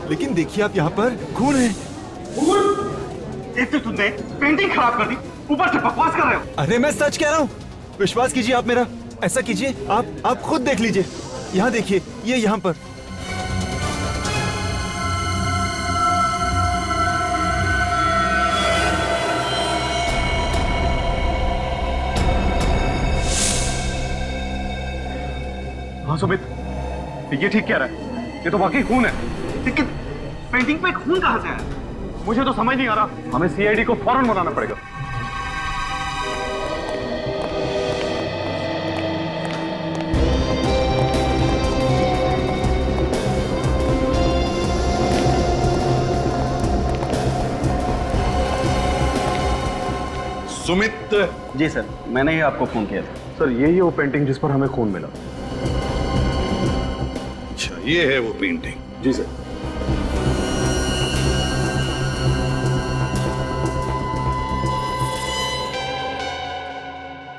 लेकिन देखिए आप, यहाँ पर खून है। एक तो तुमने पेंटिंग खराब कर दी, ऊपर से बकवास कर रहे हो। अरे मैं सच कह रहा हूँ, विश्वास कीजिए आप मेरा। ऐसा कीजिए, आप खुद देख लीजिए। यहाँ देखिए, ये यहाँ पर। हाँ सुमित, ये ठीक कह रहा है, ये तो वाकई खून है। लेकिन पेंटिंग पे खून कहाँ से आया? मुझे तो समझ नहीं आ रहा। हमें सीआईडी को फौरन बुलाना पड़ेगा। सुमित। जी सर, मैंने ही आपको फोन किया था। सर यही है वो पेंटिंग जिस पर हमें खून मिला। अच्छा, ये है वो पेंटिंग। जी सर।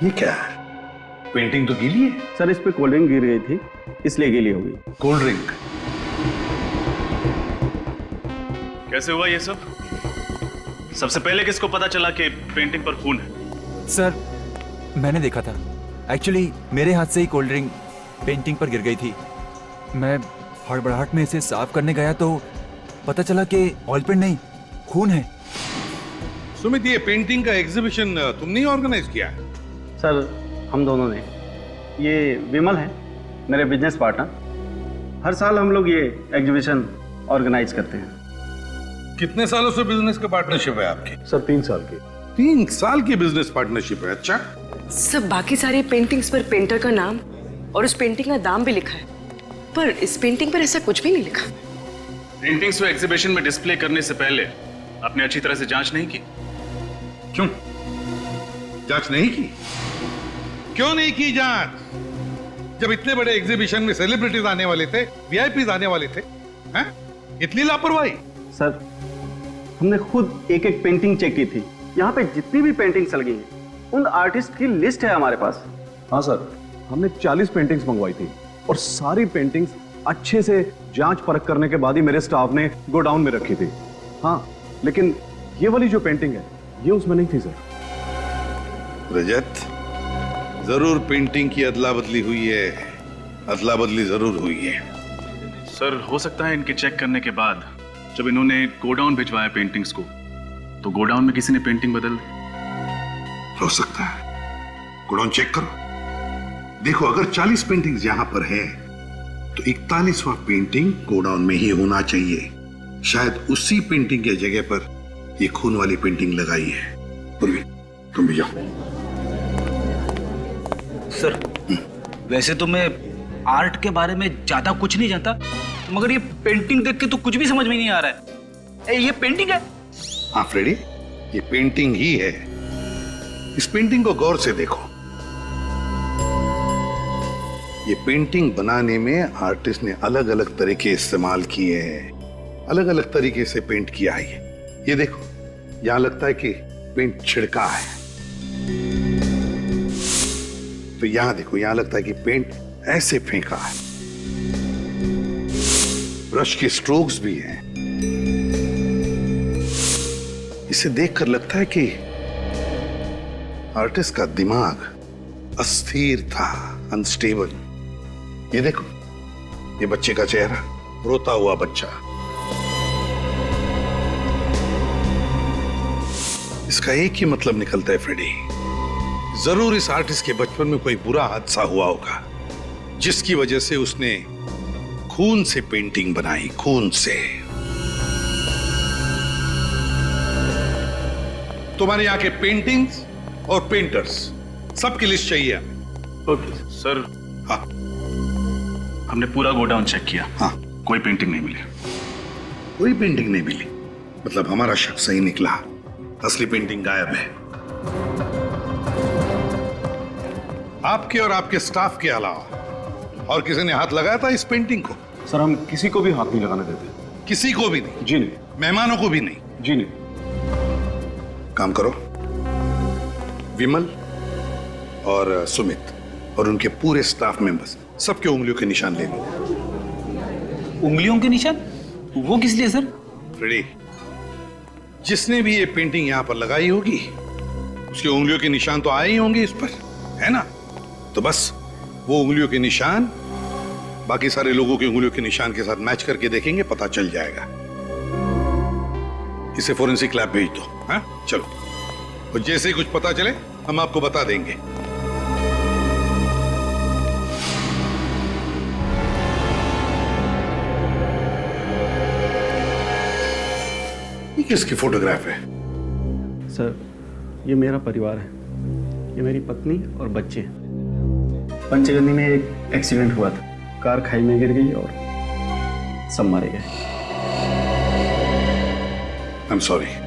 ये क्या है? पेंटिंग तो गीली है। सर इस पे कोल्ड ड्रिंक गिर गई थी, इसलिए गीली हो गई। Cold drink? कैसे हुआ ये सब? सबसे पहले किसको पता चला कि पेंटिंग पर खून है? सर मैंने देखा था। एक्चुअली मेरे हाथ से ही कोल्ड ड्रिंक पेंटिंग पर गिर गई थी। मैं हड़बड़ाहट में इसे साफ करने गया तो पता चला कि ऑयल पेंट नहीं, खून है। सुमित, ये पेंटिंग का एग्जीबिशन तुमने ही ऑर्गेनाइज किया है? सर हम दोनों ने। ये विमल है मेरे बिजनेस पार्टनर। हर साल हम लोग ये एग्जीबिशन ऑर्गेनाइज करते हैं। कितने सालों से बिजनेस का पार्टनरशिप है आपकी? सर 3 साल की। 3 साल की बिजनेस पार्टनरशिप है। अच्छा। सब बाकी सारी पेंटिंग्स पर पेंटर का नाम और उस पेंटिंग का दाम भी लिखा है, पर इस पेंटिंग पर ऐसा कुछ भी नहीं लिखा। पेंटिंग्स को एग्जीबिशन में डिस्प्ले करने से पहले आपने अच्छी तरह से जांच नहीं की? क्यों जांच नहीं की? क्यों नहीं की जांच? जब इतने बड़े एग्जीबिशन में सेलिब्रिटीज आने वाले थे, वीआईपी आने वाले थे, हैं? इतनी लापरवाही? सर हमने खुद एक एक पेंटिंग चेक की थी। यहाँ पे जितनी भी पेंटिंग्स लगी हैं उन आर्टिस्ट की लिस्ट है हमारे पास। हाँ सर, हमने 40 पेंटिंग्स मंगवाई थी और सारी पेंटिंग्स अच्छे से जांच परख करने के बाद ही मेरे स्टाफ ने गोडाउन में रखी थी। हाँ, लेकिन ये वाली जो पेंटिंग है ये उसमें नहीं थी सर। रजत, जरूर पेंटिंग की अदला बदली हुई है। अदला बदली जरूर हुई है। सर हो सकता है इनके चेक करने के बाद जब इन्होंने गोडाउन भिजवाया पेंटिंग्स को, तो गोडाउन में किसी ने पेंटिंग बदल दी। हो सकता है। गोडाउन चेक करो, देखो अगर 40 पेंटिंग्स यहां पर है तो 41वां पेंटिंग गोडाउन में ही होना चाहिए। शायद उसी पेंटिंग के जगह पर ये खून वाली पेंटिंग लगाई है। पूर्वी, तुम भी जाओ। सर वैसे तो मैं आर्ट के बारे में ज्यादा कुछ नहीं जानता, मगर ये पेंटिंग देख के तो कुछ भी समझ में नहीं आ रहा है। ये पेंटिंग है? हाँ फ्रेडी, ये पेंटिंग ही है। इस पेंटिंग को गौर से देखो। ये पेंटिंग बनाने में आर्टिस्ट ने अलग अलग तरीके इस्तेमाल किए हैं, अलग अलग तरीके से पेंट किया है। ये देखो, यहां लगता है कि पेंट छिड़का है, तो यहां देखो, यहां लगता है कि पेंट ऐसे फेंका है। ब्रश के स्ट्रोक्स भी हैं। इसे देखकर लगता है कि आर्टिस्ट का दिमाग अस्थिर था, अनस्टेबल। ये देखो, ये बच्चे का चेहरा, रोता हुआ बच्चा। इसका एक ही मतलब निकलता है फ्रेडी, जरूर इस आर्टिस्ट के बचपन में कोई बुरा हादसा हुआ होगा जिसकी वजह से उसने खून से पेंटिंग बनाई, खून से। तुम्हारे यहाँ के पेंटिंग्स और पेंटर्स सबकी लिस्ट चाहिए हमें। Okay sir. हाँ, हमने पूरा गोडाउन चेक किया। हाँ, कोई पेंटिंग नहीं मिली। कोई पेंटिंग नहीं मिली? मतलब हमारा शक सही निकला, असली पेंटिंग गायब है। आपके और आपके स्टाफ के अलावा और किसी ने हाथ लगाया था इस पेंटिंग को? सर हम किसी को भी हाथ नहीं लगाने देते। किसी को भी नहीं? जी नहीं। मेहमानों को भी नहीं? जी नहीं। काम करो, विमल और सुमित और उनके पूरे स्टाफ मेंबर्स सबके उंगलियों के निशान ले लो। उंगलियों के निशान? वो किस लिए सर? फ्रेडी, जिसने भी ये पेंटिंग यहां पर लगाई होगी उसकी उंगलियों के निशान तो आए ही होंगे इस पर, है ना? तो बस वो उंगलियों के निशान बाकी सारे लोगों की उंगलियों के निशान के साथ मैच करके देखेंगे, पता चल जाएगा। इसे फोरेंसिक लैब भेज दो। हाँ चलो, और जैसे ही कुछ पता चले हम आपको बता देंगे। ये किसकी फोटोग्राफ है? सर, ये मेरा परिवार है। ये मेरी पत्नी और बच्चे हैं। पंचगंदी में एक एक्सीडेंट हुआ था, कार खाई में गिर गई और सब मारे गए। I am sorry.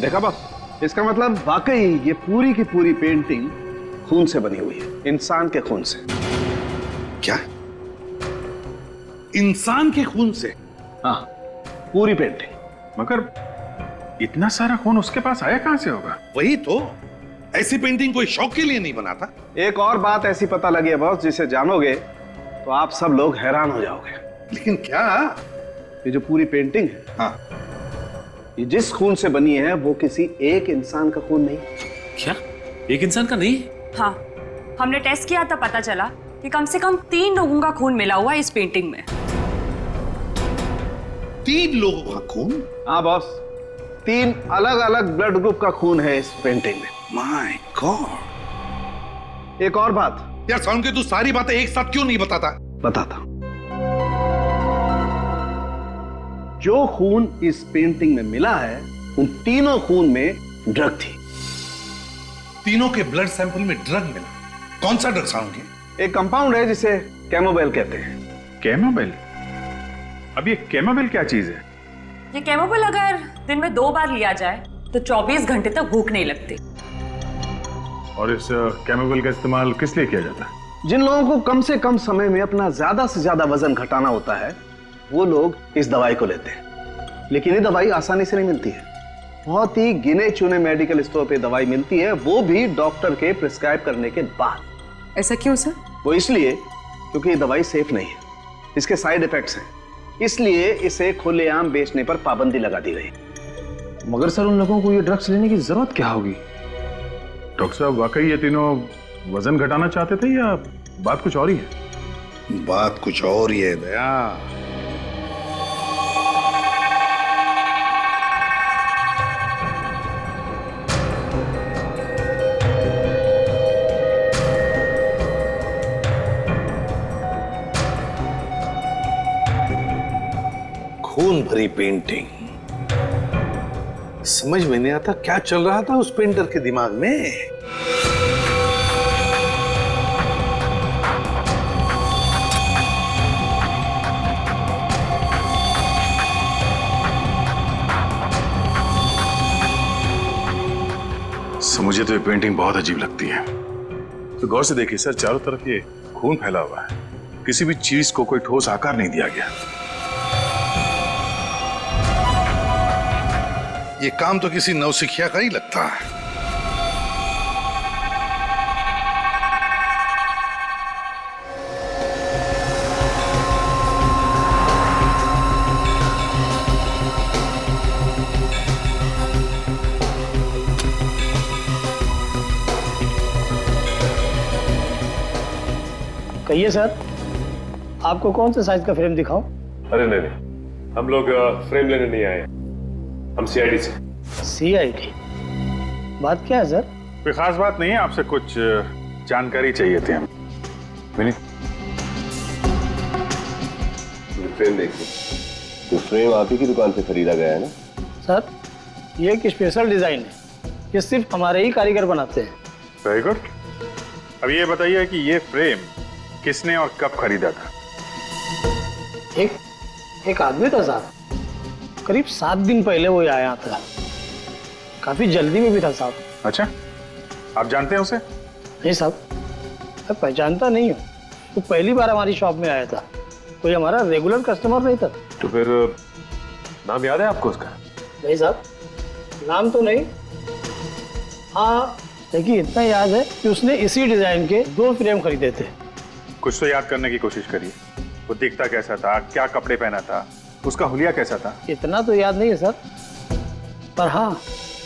देखा बस, इसका मतलब वाकई ये पूरी की पूरी पेंटिंग खून से बनी हुई है, इंसान के खून से। क्या? इंसान के खून से? हाँ, पूरी पेंटिंग। मगर इतना सारा खून उसके पास आया कहां से होगा? वही तो, ऐसी पेंटिंग कोई शौक के लिए नहीं बनाता। एक और बात ऐसी पता लगी है बॉस, जिसे जानोगे तो आप सब लोग हैरान हो जाओगे। लेकिन क्या? ये जो पूरी पेंटिंग है, हाँ, ये जिस खून से बनी है वो किसी एक इंसान का खून नहीं। क्या? एक इंसान का नहीं? हाँ, हमने टेस्ट किया था, पता चला कि कम से कम 3 लोगों का खून मिला हुआ है इस पेंटिंग में। 3 लोगों का खून? हाँ बॉस, 3 अलग अलग ब्लड ग्रुप का खून है इस पेंटिंग में। My God. एक और बात यार, साउंड के तू सारी बातें एक साथ क्यों नहीं बताता? बताता। जो खून इस पेंटिंग में मिला है, उन तीनों खून में ड्रग थी। तीनों के ब्लड सैंपल में ड्रग मिला? कौन सा ड्रग साउंड के? एक कंपाउंड है जिसे कैमोबेल कहते हैं। कैमोबेल? अब ये कैमोबेल क्या चीज है? ये कैमोबेल अगर दिन में 2 बार लिया जाए तो 24 घंटे तक भूख नहीं लगती। और इस कैमोबेल का इस्तेमाल किस लिए किया जाता है? जिन लोगों को कम से कम समय में अपना ज्यादा से ज्यादा वजन घटाना होता है, वो लोग इस दवाई को लेते हैं। लेकिन ये दवाई आसानी से नहीं मिलती है। बहुत ही गिने चुने मेडिकल स्टोर पे दवाई मिलती है, वो भी डॉक्टर के प्रिस्क्राइब करने के बाद। ऐसा क्यों सर? वो इसलिए क्योंकि ये दवाई सेफ नहीं है, इसके साइड इफेक्ट्स हैं, इसलिए इसे खुलेआम बेचने पर पाबंदी लगा दी गई। मगर सर, उन लोगों को ये ड्रग्स लेने की जरूरत क्या होगी? डॉक्टर साहब, वाकई ये तीनों वजन घटाना चाहते थे या बात कुछ और ही है? बात कुछ और ही है दया। खून भरी पेंटिंग, समझ में नहीं आता क्या चल रहा था उस पेंटर के दिमाग में। मुझे तो ये पेंटिंग बहुत अजीब लगती है। तो गौर से देखिए सर, चारों तरफ ये खून फैला हुआ है, किसी भी चीज को कोई ठोस आकार नहीं दिया गया। ये काम तो किसी नौसिखिया का ही लगता है। कहिए सर, आपको कौन सा साइज का फ्रेम दिखाओ? अरे नहीं, हम लोग फ्रेम लेने नहीं आए, हम सीआईडी से। सीआईडी? बात क्या है सर? कोई खास बात नहीं है, आपसे कुछ जानकारी चाहिए थी हम। फ्रेम देखिए, तो फ्रेम आप ही की दुकान से खरीदा गया है ना? सर, ये एक स्पेशल डिजाइन है, ये सिर्फ हमारे ही कारीगर बनाते हैं। Very good. अब ये बताइए कि ये फ्रेम किसने और कब खरीदा था? एक आदमी था साहब, करीब 7 दिन पहले वो आया था, काफी जल्दी में भी था साहब। अच्छा, आप जानते हैं उसे? नहीं साहब, मैं पहचानता नहीं हूँ। वो पहली बार हमारी शॉप में आया था, कोई हमारा रेगुलर कस्टमर नहीं था। तो फिर नाम याद है आपको उसका? नहीं साहब, नाम तो नहीं। हाँ, देखिए इतना याद है कि उसने इसी डिजाइन के 2 फ्रेम खरीदे थे। कुछ तो याद करने की कोशिश करिए। वो दिखता कैसा था, क्या कपड़े पहना था, उसका हुलिया कैसा था? इतना तो याद नहीं है सर, पर हाँ,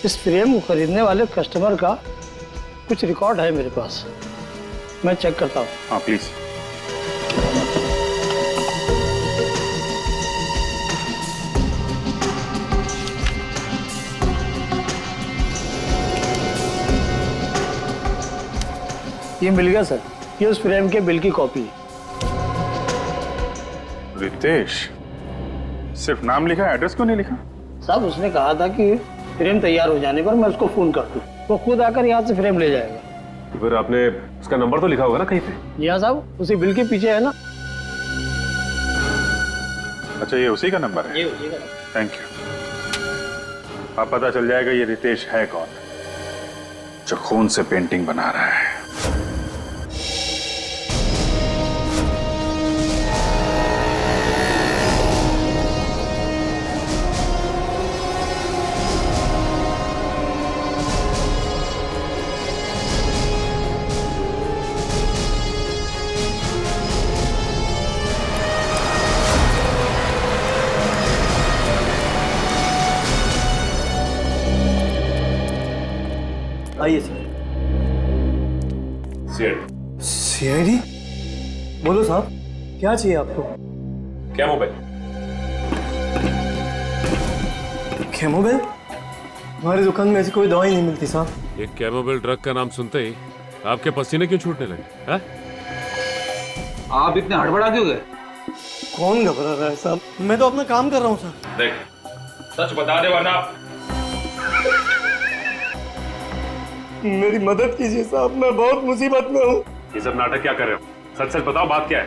इस फ्रेम को खरीदने वाले कस्टमर का कुछ रिकॉर्ड है मेरे पास, मैं चेक करता हूँ। हाँ प्लीज। ये मिल गया सर, ये उस फ्रेम के बिल की कॉपी है। रितेश, सिर्फ नाम लिखा, एड्रेस क्यों नहीं लिखा? साहब उसने कहा था कि फ्रेम तैयार हो जाने पर मैं उसको फोन कर दूं, वो खुद आकर यहाँ से फ्रेम ले जाएगा। तो फिर आपने उसका नंबर तो लिखा होगा ना कहीं पे? यहाँ साहब उसी बिल के पीछे है ना। अच्छा, ये उसी का नंबर है? ये उसी का। Thank you. अब पता चल जाएगा ये रितेश है कौन, जो खून से पेंटिंग बना रहा है। आइए सर। सीआईडी? बोलो साहब, क्या चाहिए आपको? क्या मोबाइल? कैमोबेल? हमारी दुकान में ऐसी कोई दवाई नहीं मिलती साहब। ये कैमोबेल ड्रग का नाम सुनते ही आपके पसीने क्यों छूटने लगे? हैं? आप इतने हड़बड़ा क्यों गए? कौन घबरा रहा है साहब? मैं तो अपना काम कर रहा हूँ साहब। देख, सच बता दे वरना मेरी मदद कीजिए साहब, मैं बहुत मुसीबत में हूँ। ये सब नाटक क्या कर रहे हो? सच सच बताओ, बात क्या है?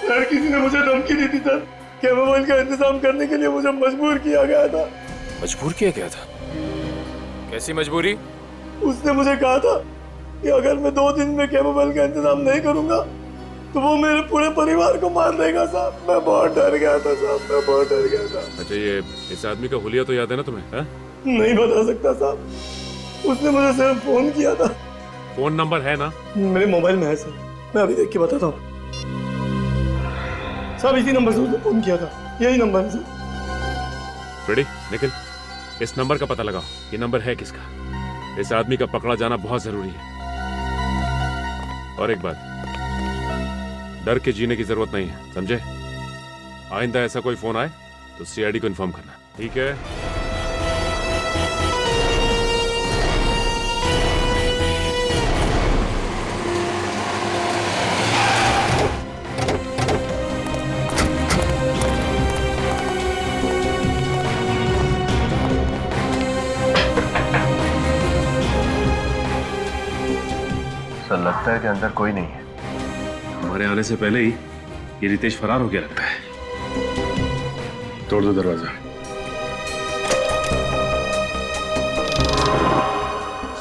यार किसी ने मुझे धमकी दी थी सर, कैमोबेल का इंतजाम करने के लिए मुझे मजबूर किया गया था। मजबूर किया गया था? कैसी मजबूरी? उसने मुझे कहा था कि अगर मैं 2 दिन में कैमोबेल का इंतजाम नहीं करूंगा तो वो मेरे पूरे परिवार को मार देगा साहब। मैं बहुत डर गया था साहब, मैं बहुत डर गया था। अच्छा, ये इस आदमी का हुलिया तो याद है ना तुम्हें? है? नहीं बता सकता साहब, उसने मुझे सिर्फ फोन किया था। फोन नंबर है ना? मेरे मोबाइल में है सर, मैं अभी देख के बताता हूँ। सब इसी नंबर से उसने फोन किया था, यही नंबर है सर। रेडी, निकल, इस नंबर का पता लगाओ। ये नंबर है किसका? इस आदमी का पकड़ा जाना बहुत जरूरी है। और एक बात, डर के जीने की जरूरत नहीं है, समझे? आइंदा ऐसा कोई फोन आए तो सीआईडी को इन्फॉर्म करना, ठीक है? लगता है कि अंदर कोई नहीं है। हमारे आने से पहले ही ये रितेश फरार हो गया लगता है। तोड़ दो दरवाजा।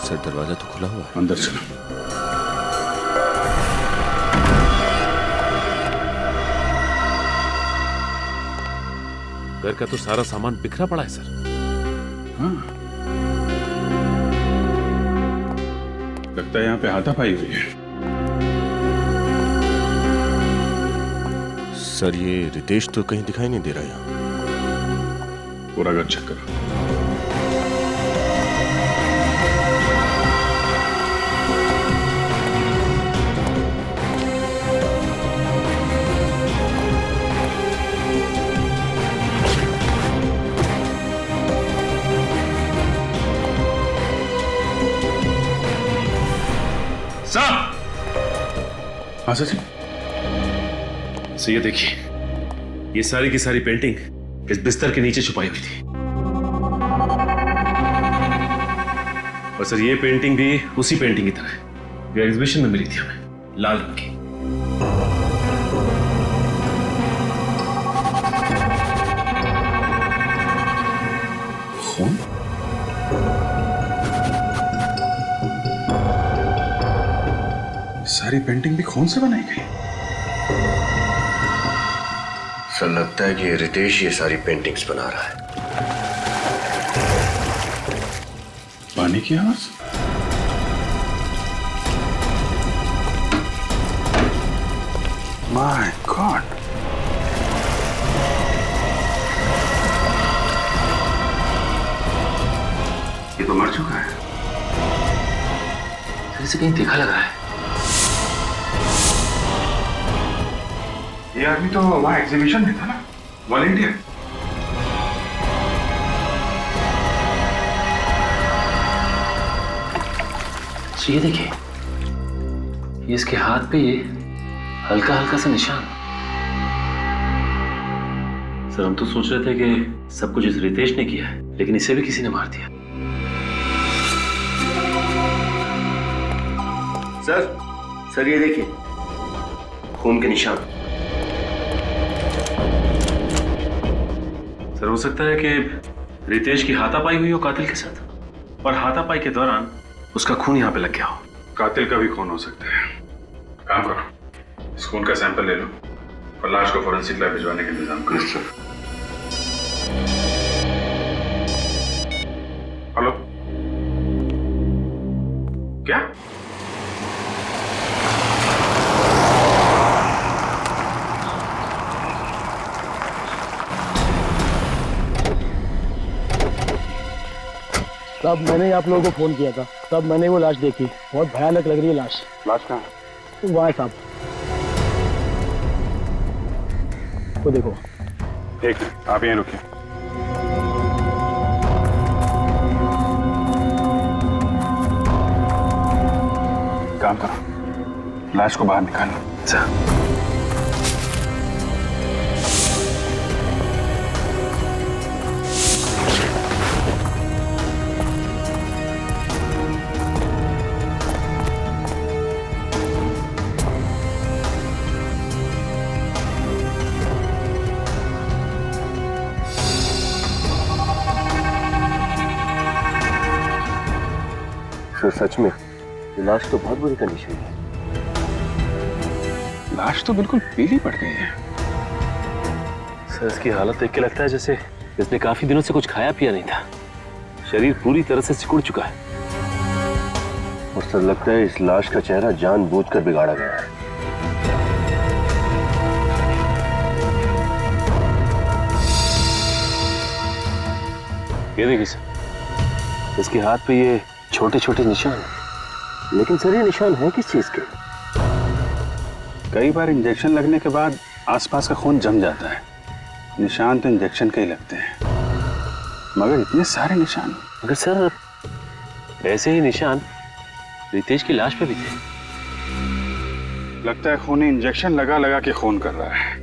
सर, दरवाजा तो खुला हुआ है। अंदर चलो। घर का तो सारा सामान बिखरा पड़ा है सर। हाँ, लगता है यहाँ पे हाथापाई हुई है। सर, ये रितेश तो कहीं दिखाई नहीं दे रहा यहाँ। पूरा घर चेक करो। हाँ सर। सर, ये देखिए, ये सारी की सारी पेंटिंग इस बिस्तर के नीचे छुपाई हुई थी। और सर, ये पेंटिंग भी उसी पेंटिंग की तरह है जो एग्जीबिशन में मिली थी हमें, लाल रंग की। सारी पेंटिंग भी खून से बनाई गई। सर लगता है कि रितेश ये सारी पेंटिंग्स बना रहा है। पानी की आवाज। माय गॉड, ये तो मर चुका है। इसे कहीं देखा लग रहा है। ये आदमी तो वहां एग्जीबिशन में था ना, वॉलंटियर। ये देखिए, ये इसके हाथ पे ये हल्का हल्का सा निशान। सर हम तो सोच रहे थे कि सब कुछ इस रितेश ने किया है, लेकिन इसे भी किसी ने मार दिया। सर ये देखिए, खून के निशान। सर हो सकता है कि रितेश की हाथापाई हुई हो कातिल के साथ, और हाथापाई के दौरान उसका खून यहाँ पे लग गया हो। कातिल का भी खून हो सकता है। काम करो, इस खून का सैंपल ले लो और लाश को फोरेंसिक लैब भिजवाने का इंतजाम करो। हेलो, क्या? तब मैंने आप लोगों को फोन किया था, तब मैंने वो लाश देखी। बहुत भयानक लग रही है लाश। लाश कहाँ है? वहाँ है साहब, वो देखो। एक मिनट, आप यहीं रुकिए। काम करो, लाश को बाहर निकालो। सर सच में ये लाश तो बहुत बुरी कंडीशन है। लाश तो बिल्कुल पीली पड़ गई है। सर इसकी हालत देख के लगता है जैसे इसने काफी दिनों से कुछ खाया पिया नहीं था। शरीर पूरी तरह से सिकुड़ चुका है, और सर लगता है इस लाश का चेहरा जानबूझकर बिगाड़ा गया है। ये देखिए सर, इसके हाथ पे ये छोटे छोटे निशान है, लेकिन सर ये निशान है किस चीज के? कई बार इंजेक्शन लगने के बाद आसपास का खून जम जाता है। निशान तो इंजेक्शन के ही लगते हैं, मगर इतने सारे निशान। मगर सर ऐसे ही निशान रितेश की लाश पे भी थे। लगता है खूनी इंजेक्शन लगा लगा के खून कर रहा है।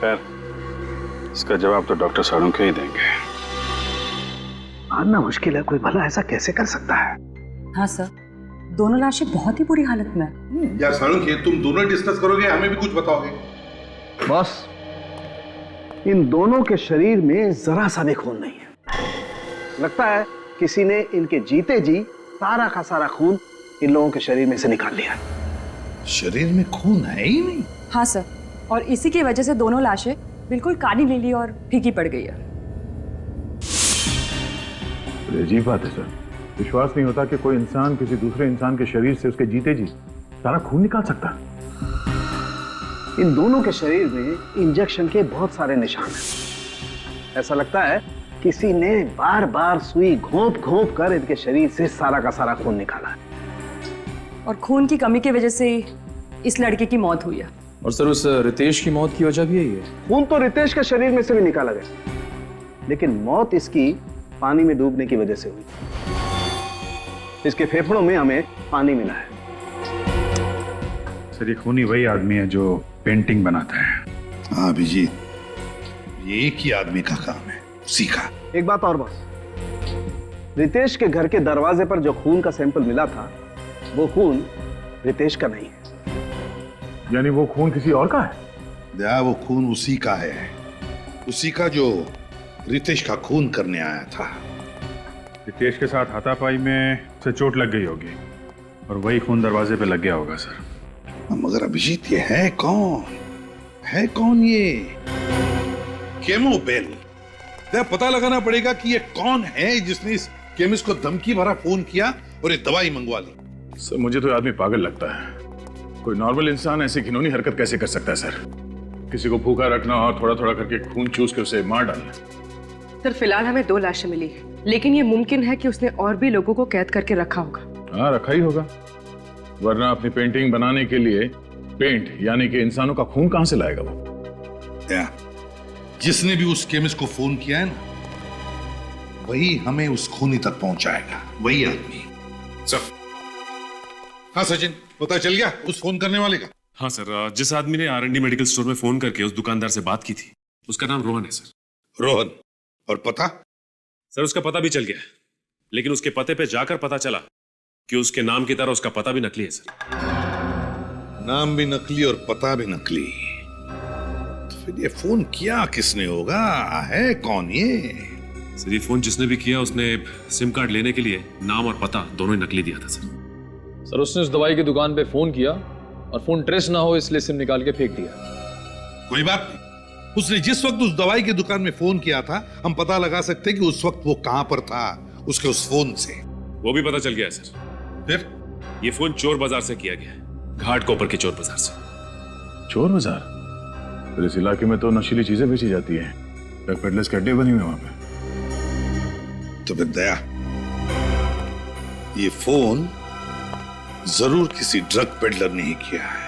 खैर, इसका जवाब तो डॉक्टर साळुंखे ही देंगे। मानना मुश्किल है, कोई भला ऐसा कैसे कर सकता है? हाँ सर, दोनों लाशें बहुत ही बुरी हालत में हैं। यार साळुंखे, तुम दोनों डिस्कस करोगे, हमें भी कुछ बताओगे? बॉस, इन दोनों के शरीर में जरा सा भी खून नहीं है। लगता है किसी ने इनके जीते जी सारा का सारा खून इन लोगों के शरीर में से निकाल लिया। शरीर में खून है ही नहीं। हाँ सर, और इसी की वजह से दोनों लाशें बिल्कुल काली नीली और फीकी पड़ गई है। अजीब बात है सर, विश्वास नहीं होता कि कोई इंसान किसी दूसरे इंसान के शरीर से उसके जीते जी सारा खून निकाल सकता है। इन दोनों के शरीर में इंजेक्शन के बहुत सारे निशान हैं। ऐसा लगता है किसी ने बार बार सुई घोंप घोंप कर इनके शरीर से सारा का सारा खून निकाला है। और खून की कमी की वजह से इस लड़के की मौत हुई है। और सर उस रितेश की मौत की वजह भी यही है। खून तो रितेश के शरीर में से भी निकाला गया, लेकिन मौत इसकी पानी में डूबने की वजह से हुई। इसके फेफड़ों में हमें पानी मिला है। सर ये खूनी वही आदमी है जो पेंटिंग बनाता है। हाँ अभिजीत, ये एक ही आदमी का काम है, उसी का। एक बात और बॉस, रितेश के घर के दरवाजे पर जो खून का सैंपल मिला था वो खून रितेश का नहीं है। यानी वो खून किसी और का है? या वो खून उसी का है, उसी का जो रितेश का खून करने आया था। रितेश के साथ हाथापाई में उसे चोट लग गई होगी, और वही खून दरवाजे पे लग गया होगा सर। मगर अभिजीत ये है कौन ये केमोबेल? पता लगाना पड़ेगा कि ये कौन है जिसने इस केमिस्ट को धमकी भरा फोन किया और ये दवाई मंगवा ली। सर मुझे तो आदमी पागल लगता है। कोई नॉर्मल इंसान ऐसी घिनौनी हरकत कैसे कर सकता है सर? किसी को भूखा रखना और थोड़ा थोड़ा करके खून चूस के उसे मार डालना। सर फिलहाल हमें 2 लाशें मिली है, लेकिन ये मुमकिन है कि उसने और भी लोगों को कैद करके रखा होगा। हाँ रखा ही होगा, वरना अपनी पेंटिंग बनाने के लिए पेंट यानी कि इंसानों का खून कहां से लाएगा वो? जिसने भी उस केमिस्ट को फोन किया है ना, वही हमें उस खूनी तक पहुंचाएगा, वही आदमी। सर हाँ सचिन, पता चल गया उस फोन करने वाले का? हाँ सर, जिस आदमी ने R&D मेडिकल स्टोर में फोन करके उस दुकानदार से बात की थी, उसका नाम रोहन है सर। रोहन? और पता? सर उसका पता भी चल गया, लेकिन उसके पते पे जाकर पता चला कि उसके नाम की तरह उसका पता भी नकली है सर। नाम भी नकली और पता भी नकली, तो फिर ये फोन किया किसने होगा? है कौन ये? सर ये फोन जिसने भी किया उसने सिम कार्ड लेने के लिए नाम और पता दोनों ही नकली दिया था सर। सर उसने उस दवाई की दुकान पे फोन किया और फोन ट्रेस ना हो इसलिए सिम निकाल के फेंक दिया। कोई बात नहीं, उसने जिस वक्त उस दवाई की दुकान में फोन किया था, हम पता लगा सकते कि उस वक्त वो कहां पर था उसके उस फोन से। वो भी पता चल गया है सर। फिर ये फोन चोर बाजार से किया गया है, घाट कोपर के चोर बाजार से। चोर बाजार? तो इस इलाके में तो नशीली चीजें बेची जाती है, ड्रग पेडलर्स के अड्डे बने हुए वहां पे। तो फिर दया, ये फोन जरूर किसी ड्रग पेडलर ने ही किया है।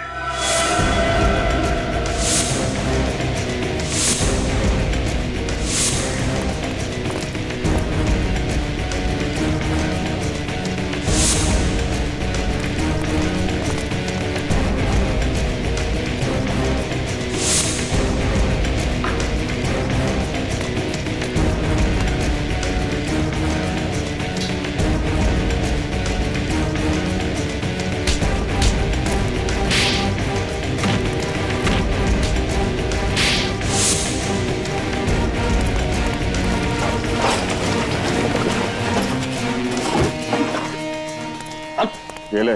ये ले,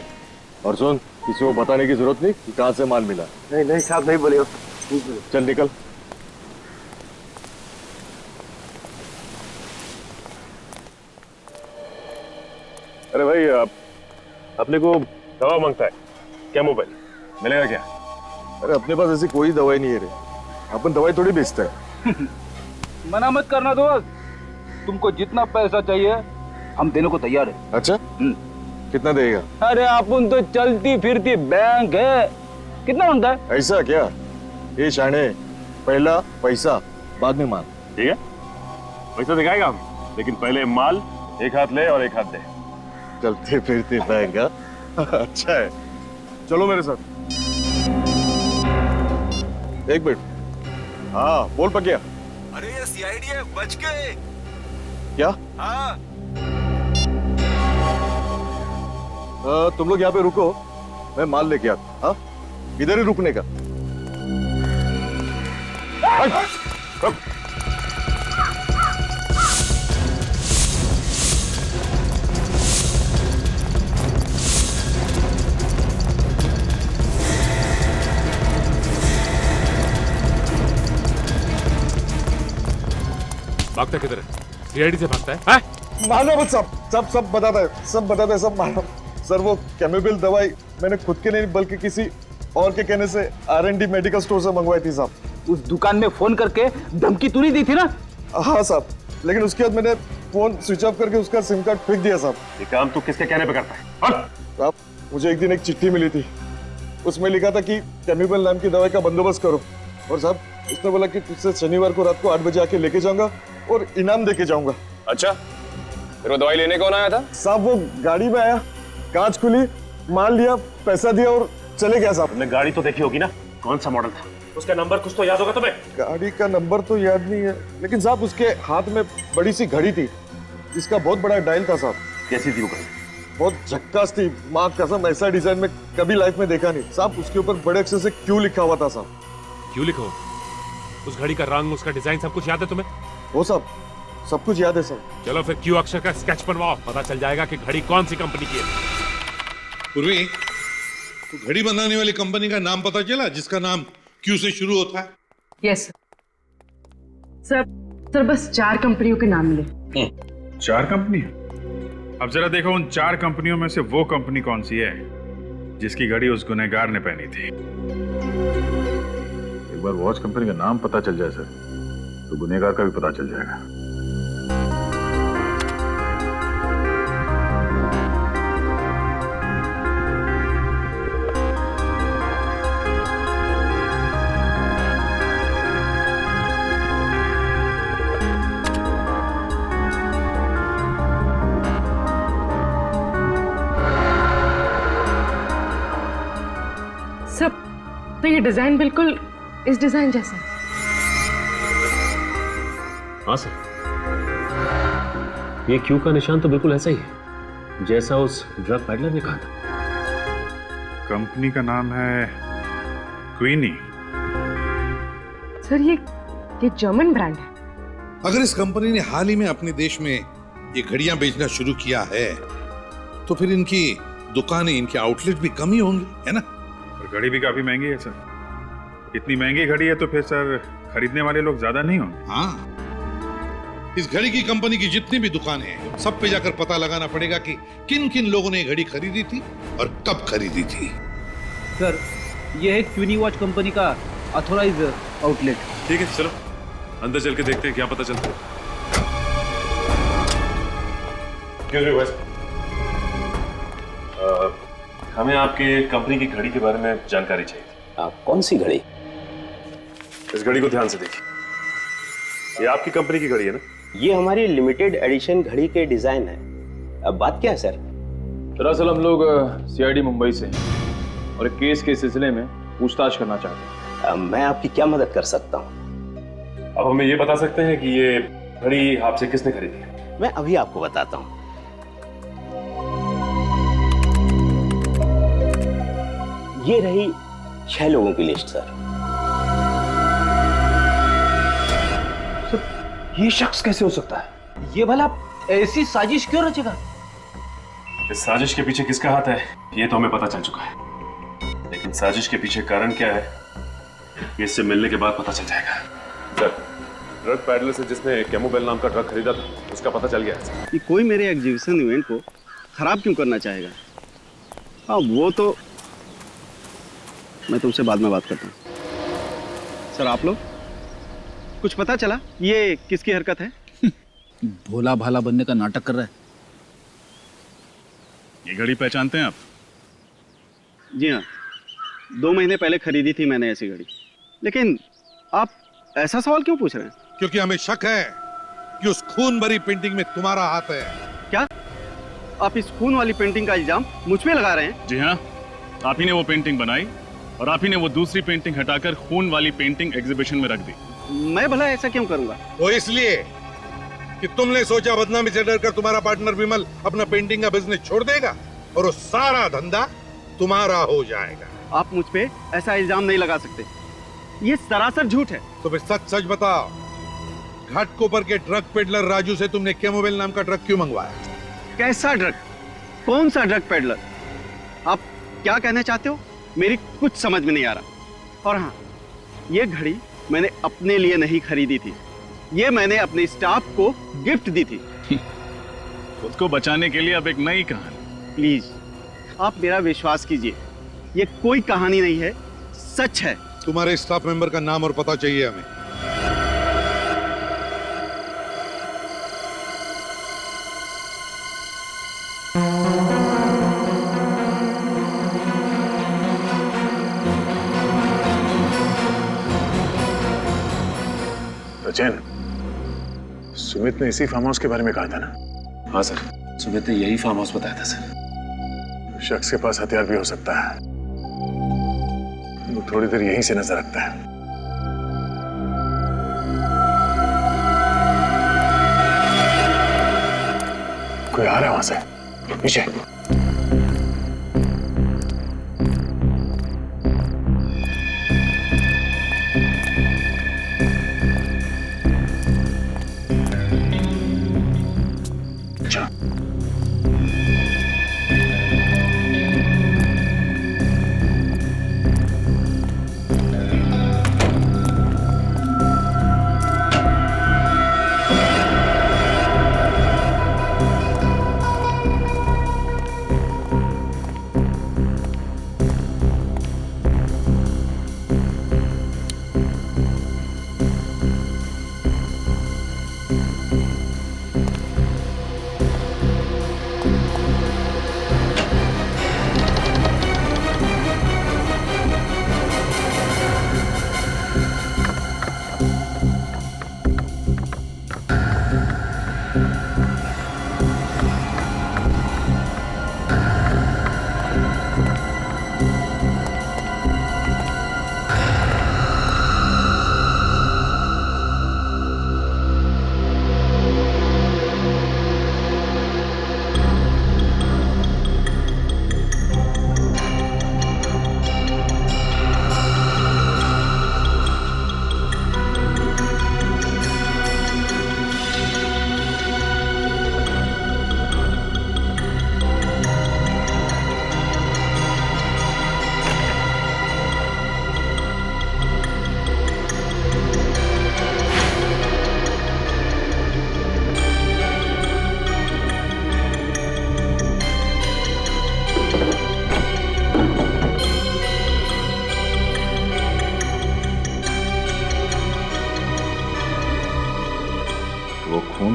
और सुन, किसी को बताने की जरूरत नहीं कि कहां से माल मिला। नहीं नहीं साहब, नहीं बोलिए। चल निकल। अरे भाई, अपने को दवा मांगता है केमोबेल, मिलेगा क्या? अरे अपने पास ऐसी कोई दवाई नहीं है रे, अपन दवाई थोड़ी बेचते हैं। मना मत करना दोस्त, तुमको जितना पैसा चाहिए हम देने को तैयार है। अच्छा, कितना देगा? अरे अपन तो चलती फिरती बैंक है, कितना बनता है? ऐसा क्या? ये शाने, पहला पैसा बाद में माल। ठीक है, पैसा दिखाएगा हम, लेकिन पहले माल एक हाथ ले और एक हाथ दे। चलते फिरते बैंक? अच्छा है, चलो मेरे साथ। एक मिनट। हाँ बोल पकिया। अरे ये सीआईडी है, बच गए। क्या? हाँ। तुम लोग यहाँ पे रुको, मैं माल लेके आता। हाँ, इधर ही रुकने का। भागता किधर है? सीआईडी से भागता है? मानो मत, सब बताता है, सब बताता है, सब मानो। सर वो केमोबेल दवाई मैंने खुद के नहीं बल्कि किसी और के कहने से R&D मेडिकल स्टोर से मंगवाई थी साहब। उस दुकान में फोन करके धमकी तू नहीं दी थी ना? हाँ साहब, लेकिन उसके बाद मैंने फोन स्विच ऑफ करके उसका सिम कार्ड फेंक दिया साहब। ये काम तू किसके कहने पे करता है? साहब मुझे एक दिन एक चिट्ठी मिली थी, उसमें लिखा था कि केमोबेल नाम की दवाई का बंदोबस्त करो, और साहब उसने बोला कि तुझसे शनिवार को रात को 8 बजे आके लेके जाऊंगा और इनाम देके जाऊंगा। अच्छा, फिर वो दवाई लेने कौन आया था? साहब वो गाड़ी में आया, कांच खुली, माल लिया, पैसा दिया और चले गया साहब। तुमने गाड़ी तो देखी होगी ना, कौन सा मॉडल था? उसका नंबर कुछ तो याद होगा तुम्हें? गाड़ी का नंबर तो याद नहीं है, लेकिन साहब उसके हाथ में बड़ी सी घड़ी थी जिसका बहुत बड़ा डायल था साहब। कैसी थी वो घड़ी? बहुत झक्कास थी, माँ कसम ऐसा डिजाइन में कभी लाइफ में देखा नहीं साहब। उसके ऊपर बड़े अक्षर से क्यू लिखा हुआ था साहब। क्यों लिखा हो? उस घड़ी का रंग, उसका डिजाइन सब कुछ याद है तुम्हें? वो साहब सब कुछ याद है सर। चलो फिर क्यू अक्षर का स्केच बनवाओ, पता चल जाएगा कि घड़ी कौन सी कंपनी की है। पूर्वी, तो घड़ी बनाने वाली कंपनी का नाम पता चला जिसका नाम क्यू से शुरू होता है? Yes sir. सर बस 4 कंपनियों के नाम मिले। 4 कंपनी? अब जरा देखो उन 4 कंपनियों में से वो कंपनी कौन सी है जिसकी घड़ी उस गुनहगार ने पहनी थी। एक बार वॉच कंपनी का नाम पता चल जाए सर, तो गुनहगार का भी पता चल जाएगा। तो ये डिजाइन बिल्कुल इस डिजाइन जैसा है। हाँ सर, ये क्यू का निशान तो बिल्कुल ऐसा ही है जैसा उस ड्रग पैडलर ने कहा था। कंपनी का नाम है क्वीनी। सर ये जर्मन ब्रांड है। अगर इस कंपनी ने हाल ही में अपने देश में ये घड़ियां बेचना शुरू किया है तो फिर इनकी दुकानें, इनके आउटलेट भी कम ही होंगे, है ना? और घड़ी भी काफी महंगी है सर। इतनी महंगी घड़ी है तो फिर सर खरीदने वाले लोग ज्यादा नहीं होंगे। हाँ, इस घड़ी की कंपनी की जितनी भी दुकानें हैं सब पे जाकर पता लगाना पड़ेगा कि किन किन लोगों ने ये घड़ी खरीदी थी और कब खरीदी थी। सर ये है क्वीनी वॉच कंपनी का ऑथोराइज आउटलेट। ठीक है, चलो अंदर चल के देखते हैं क्या पता चलता है। हमें आपके कंपनी की घड़ी के बारे में जानकारी चाहिए। कौन सी घड़ी? इस घड़ी को ध्यान से देखिए। ये आपकी कंपनी की घड़ी है ना? ये हमारी लिमिटेड एडिशन घड़ी के डिजाइन है। अब बात क्या है सर? दरअसल हम लोग सीआईडी मुंबई से हैं और एक केस के सिलसिले में पूछताछ करना चाहते हैं। मैं आपकी क्या मदद कर सकता हूँ? अब हमें ये बता सकते हैं कि ये घड़ी आपसे किसने खरीदी है? मैं अभी आपको बताता हूँ। ये रही 6 लोगों की लिस्ट सर। ये शख्स कैसे हो सकता है? ये भला ऐसी साजिश क्यों रचेगा? इस साजिश के पीछे किसका हाथ है ये तो हमें पता चल चुका है, लेकिन साजिश के पीछे कारण क्या है ये इससे मिलने के बाद पता चल जाएगा। सर, ड्रग पैडलर से जिसने कैमोबेल नाम का ड्रग खरीदा था उसका पता चल गया है। कि कोई मेरे एग्जीबिशन इवेंट को खराब क्यों करना चाहेगा? हाँ, वो तो मैं तुमसे बाद में बात करता हूँ। सर आप लोग कुछ पता चला ये किसकी हरकत है? भोला भाला बनने का नाटक कर रहा है। ये घड़ी पहचानते हैं आप? जी हाँ, 2 महीने पहले खरीदी थी मैंने ऐसी घड़ी। लेकिन आप ऐसा सवाल क्यों पूछ रहे हैं? क्योंकि हमें शक है कि उस खून भरी पेंटिंग में तुम्हारा हाथ है। क्या आप इस खून वाली पेंटिंग का इल्जाम मुझ पे लगा रहे हैं? जी हाँ, आप ही ने वो पेंटिंग बनाई और आप ही ने वो दूसरी पेंटिंग हटाकर खून वाली पेंटिंग एग्जीबिशन में रख दी। मैं भला ऐसा क्यों करूंगा? वो इसलिए कि तुमने सोचा बदनामी से डरकर तुम्हारा पार्टनर विमल अपना पेंटिंग का बिजनेस छोड़ देगा और वो सारा धंधा तुम्हारा हो जाएगा। आप मुझ पे ऐसा इल्जाम नहीं लगा सकते, ये सरासर झूठ है। तो फिर सच सच बताओ, घाटकोपर के ड्रग पेडलर राजू से तुमने कैमोबेल नाम का ड्रग क्यों मंगवाया? कैसा ड्रग? कौन सा ड्रग पेडलर? आप क्या कहना चाहते हो? मेरी कुछ समझ में नहीं आ रहा। और हाँ, ये घड़ी मैंने अपने लिए नहीं खरीदी थी, ये मैंने अपने स्टाफ को गिफ्ट दी थी। खुद को बचाने के लिए अब एक नई कहानी। प्लीज आप मेरा विश्वास कीजिए, ये कोई कहानी नहीं है, सच है। तुम्हारे स्टाफ मेंबर का नाम और पता चाहिए हमें। सचिन, सुमित ने इसी फार्म हाउस के बारे में कहा था ना? हाँ सर, सुमित ने यही फार्म हाउस बताया था सर। शख्स के पास हथियार भी हो सकता है, वो थोड़ी देर यहीं से नजर रखता है। कोई आ रहा है वहां से, पीछे।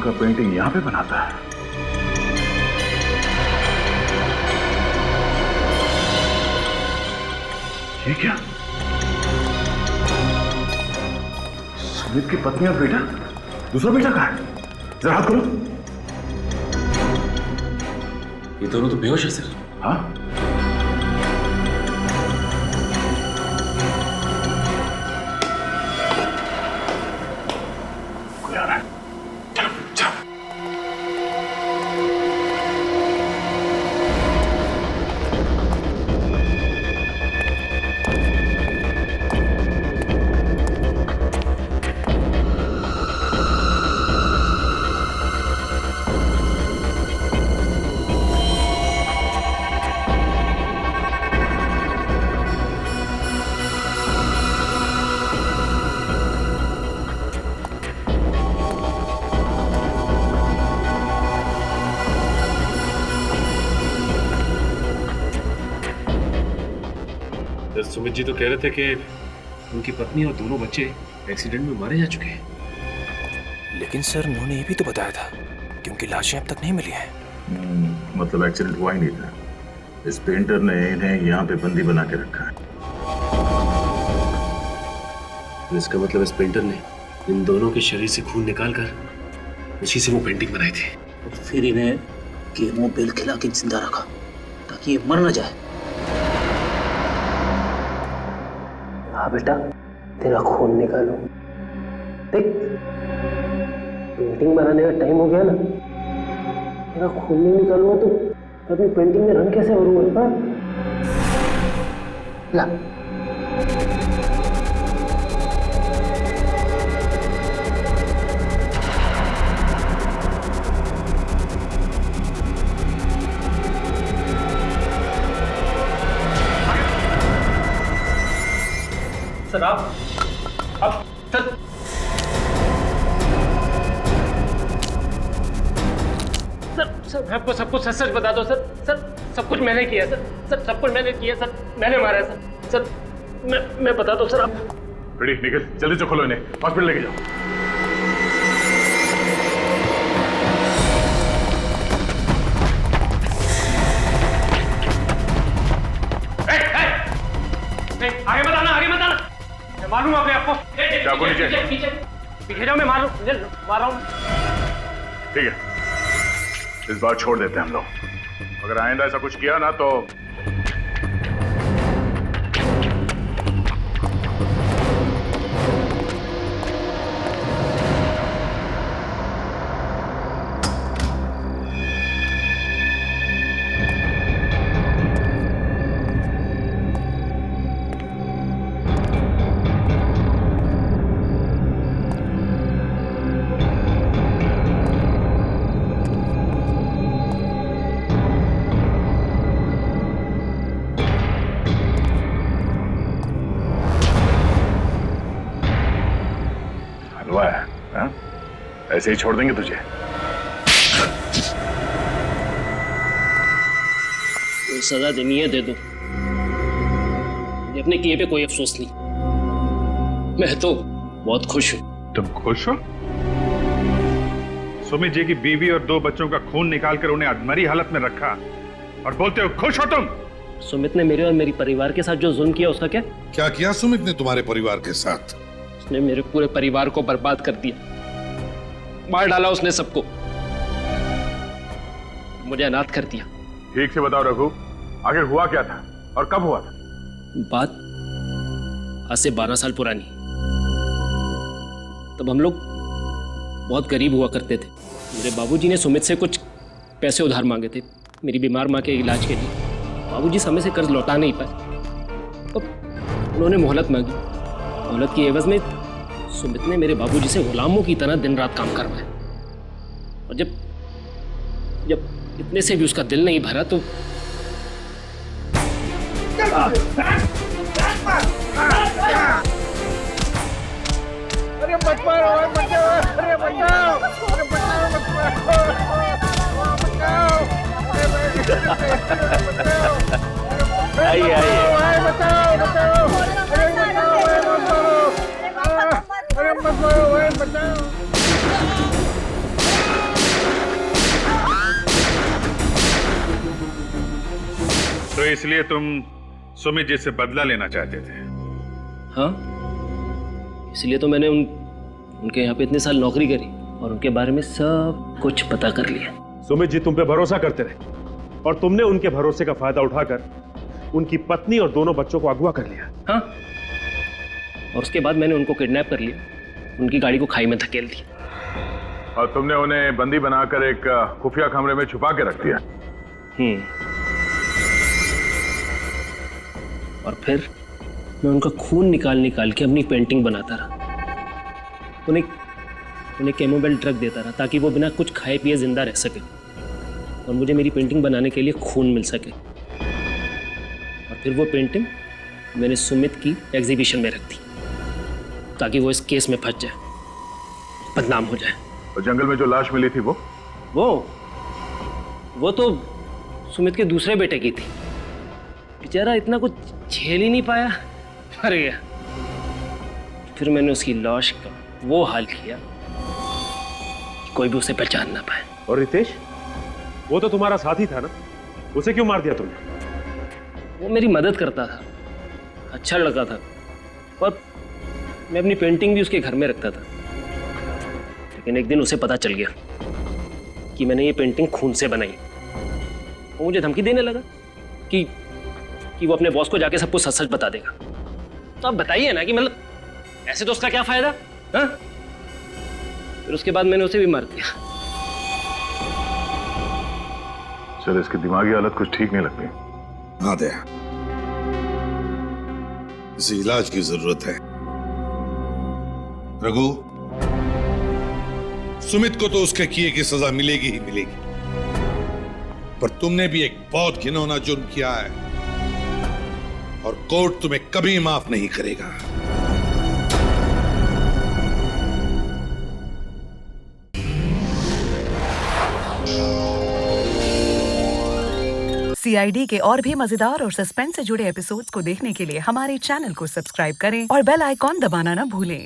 का पेंटिंग यहां पे बनाता है। ये क्या? सुमित की पत्नी और बेटा? दूसरा बेटा कहाँ है? जरा हाथ खोलो। ये दोनों तो बेहोश है सर। हाँ? कोई आ रहा है। चलो चलो। सुमित जी तो कह रहे थे कि उनकी पत्नी और दोनों बच्चे एक्सीडेंट में मारे जा चुके हैं। लेकिन सर उन्होंने ये भी तो बताया था कि उनकी लाशें अब तक नहीं मिली हैं। मतलब एक्सीडेंट हुआ ही नहीं था। इस पेंटर ने इन्हें यहाँ पे बंदी बना के रखा है। तो इसका मतलब इस पेंटर ने इन दोनों के शरीर से खून निकालकर उसी से वो पेंटिंग बनाई थी और फिर इन्हें केमो बेल खिला के जिंदा रखा ताकि ये मर न जाए। हाँ बेटा, तेरा खून निकालो। देख, पेंटिंग बनाने का टाइम हो गया ना, तेरा खून नहीं निकालूंगा तो अभी पेंटिंग में रंग कैसे भरूंगा? हाँ? ला। सर आप सर सर आपको सब कुछ सच सच बता दो सर। सर सब कुछ मैंने किया सर। सर सब कुछ मैंने किया सर। मैंने मारा है सर। सर मैं बता दो सर आप। रेडी निकल, जल्दी से खोलो इन्हें, हॉस्पिटल लेके जाओ। आगे मत आना, आगे मत आना। मैं मारूंगा अपने आपको। चाकू नीचे। पीछे जाओ, मैं मार रहा हूँ। ठीक है, इस बार छोड़ देते हैं हम लोग। अगर आइंदा ऐसा कुछ किया ना तो ऐसे ही छोड़ देंगे तुझे? तो सजा देनी है दे दो, अपने किए पे कोई अफसोस नहीं। मैं तो बहुत खुश हूँ। तुम खुश हो? सुमित जी की बीवी और 2 बच्चों का खून निकालकर उन्हें अधमरी हालत में रखा और बोलते हो खुश हो तुम? सुमित ने मेरे और मेरी परिवार के साथ जो जुल्म किया उसका क्या? क्या किया सुमित ने तुम्हारे परिवार के साथ? उसने मेरे पूरे परिवार को बर्बाद कर दिया, मार डाला उसने सबको, मुझे अनाथ कर दिया। ठीक से बताओ रघु, आखिर हुआ क्या था और कब हुआ था? बात आज से 12 साल पुरानी। तब हम लोग बहुत गरीब हुआ करते थे। मेरे बाबूजी ने सुमित से कुछ पैसे उधार मांगे थे मेरी बीमार माँ के इलाज के लिए। बाबूजी समय से कर्ज लौटा नहीं पाए, तो उन्होंने मोहलत मांगी। मोहलत की एवज में सुमित ने मेरे बाबूजी से गुलामों की तरह दिन रात काम करवाया, और जब इतने से भी उसका दिल नहीं भरा तो अरे मत मारो, बचाओ, अरे बचाओ, अरे बचाओ, आइए आइए, बचाओ, बचाओ, अरे बचाओ, अरे मत मारो, बचाओ। तो इसलिए तुम सुमित जी से बदला लेना चाहते थे? हाँ, इसलिए तो मैंने उनके यहाँ पे इतने साल नौकरी करी और उनके बारे में सब कुछ पता कर लिया। सुमित जी तुम पे भरोसा करते रहे और तुमने उनके भरोसे का फायदा उठाकर उनकी पत्नी और दोनों बच्चों को अगवा कर लिया। हाँ, और उसके बाद मैंने उनको किडनैप कर लिया, उनकी गाड़ी को खाई में धकेल दी। और तुमने उन्हें बंदी बनाकर एक खुफिया कमरे में छुपा के रख दिया। और फिर मैं उनका खून निकाल के अपनी पेंटिंग बनाता रहा। उन्हें कैमोबेल ड्रग देता रहा ताकि वो बिना कुछ खाए पिए जिंदा रह सके और मुझे मेरी पेंटिंग बनाने के लिए खून मिल सके। और फिर वो पेंटिंग मैंने सुमित की एग्जीबिशन में रख दी ताकि वो इस केस में फंस जाए, बदनाम हो जाए। और जंगल में जो लाश मिली थी वो तो सुमित के दूसरे बेटे की थी। बेचारा इतना कुछ झेल ही नहीं पाया, मर गया। फिर मैंने उसकी लाश का वो हाल किया कि कोई भी उसे पहचान ना पाए। और रितेश, वो तो तुम्हारा साथी था ना, उसे क्यों मार दिया तुमने? वो मेरी मदद करता था, अच्छा लड़का था, और मैं अपनी पेंटिंग भी उसके घर में रखता था। लेकिन एक दिन उसे पता चल गया कि मैंने ये पेंटिंग खून से बनाई। वो मुझे धमकी देने लगा कि वो अपने बॉस को जाके सब कुछ सच बता देगा। तो आप बताइए ना कि मतलब ऐसे तो उसका क्या फायदा? हाँ? फिर उसके बाद मैंने उसे भी मार दिया। चल, इसकी दिमागी हालत कुछ ठीक नहीं लगती। हाँ दया, इसे इलाज की जरूरत है। रघु, सुमित को तो उसके किए की सजा मिलेगी ही मिलेगी, पर तुमने भी एक बहुत घिनौना जुर्म किया है और कोर्ट तुम्हें कभी माफ नहीं करेगा। CID के और भी मजेदार और सस्पेंस से जुड़े एपिसोड्स को देखने के लिए हमारे चैनल को सब्सक्राइब करें और बेल आइकॉन दबाना ना भूलें।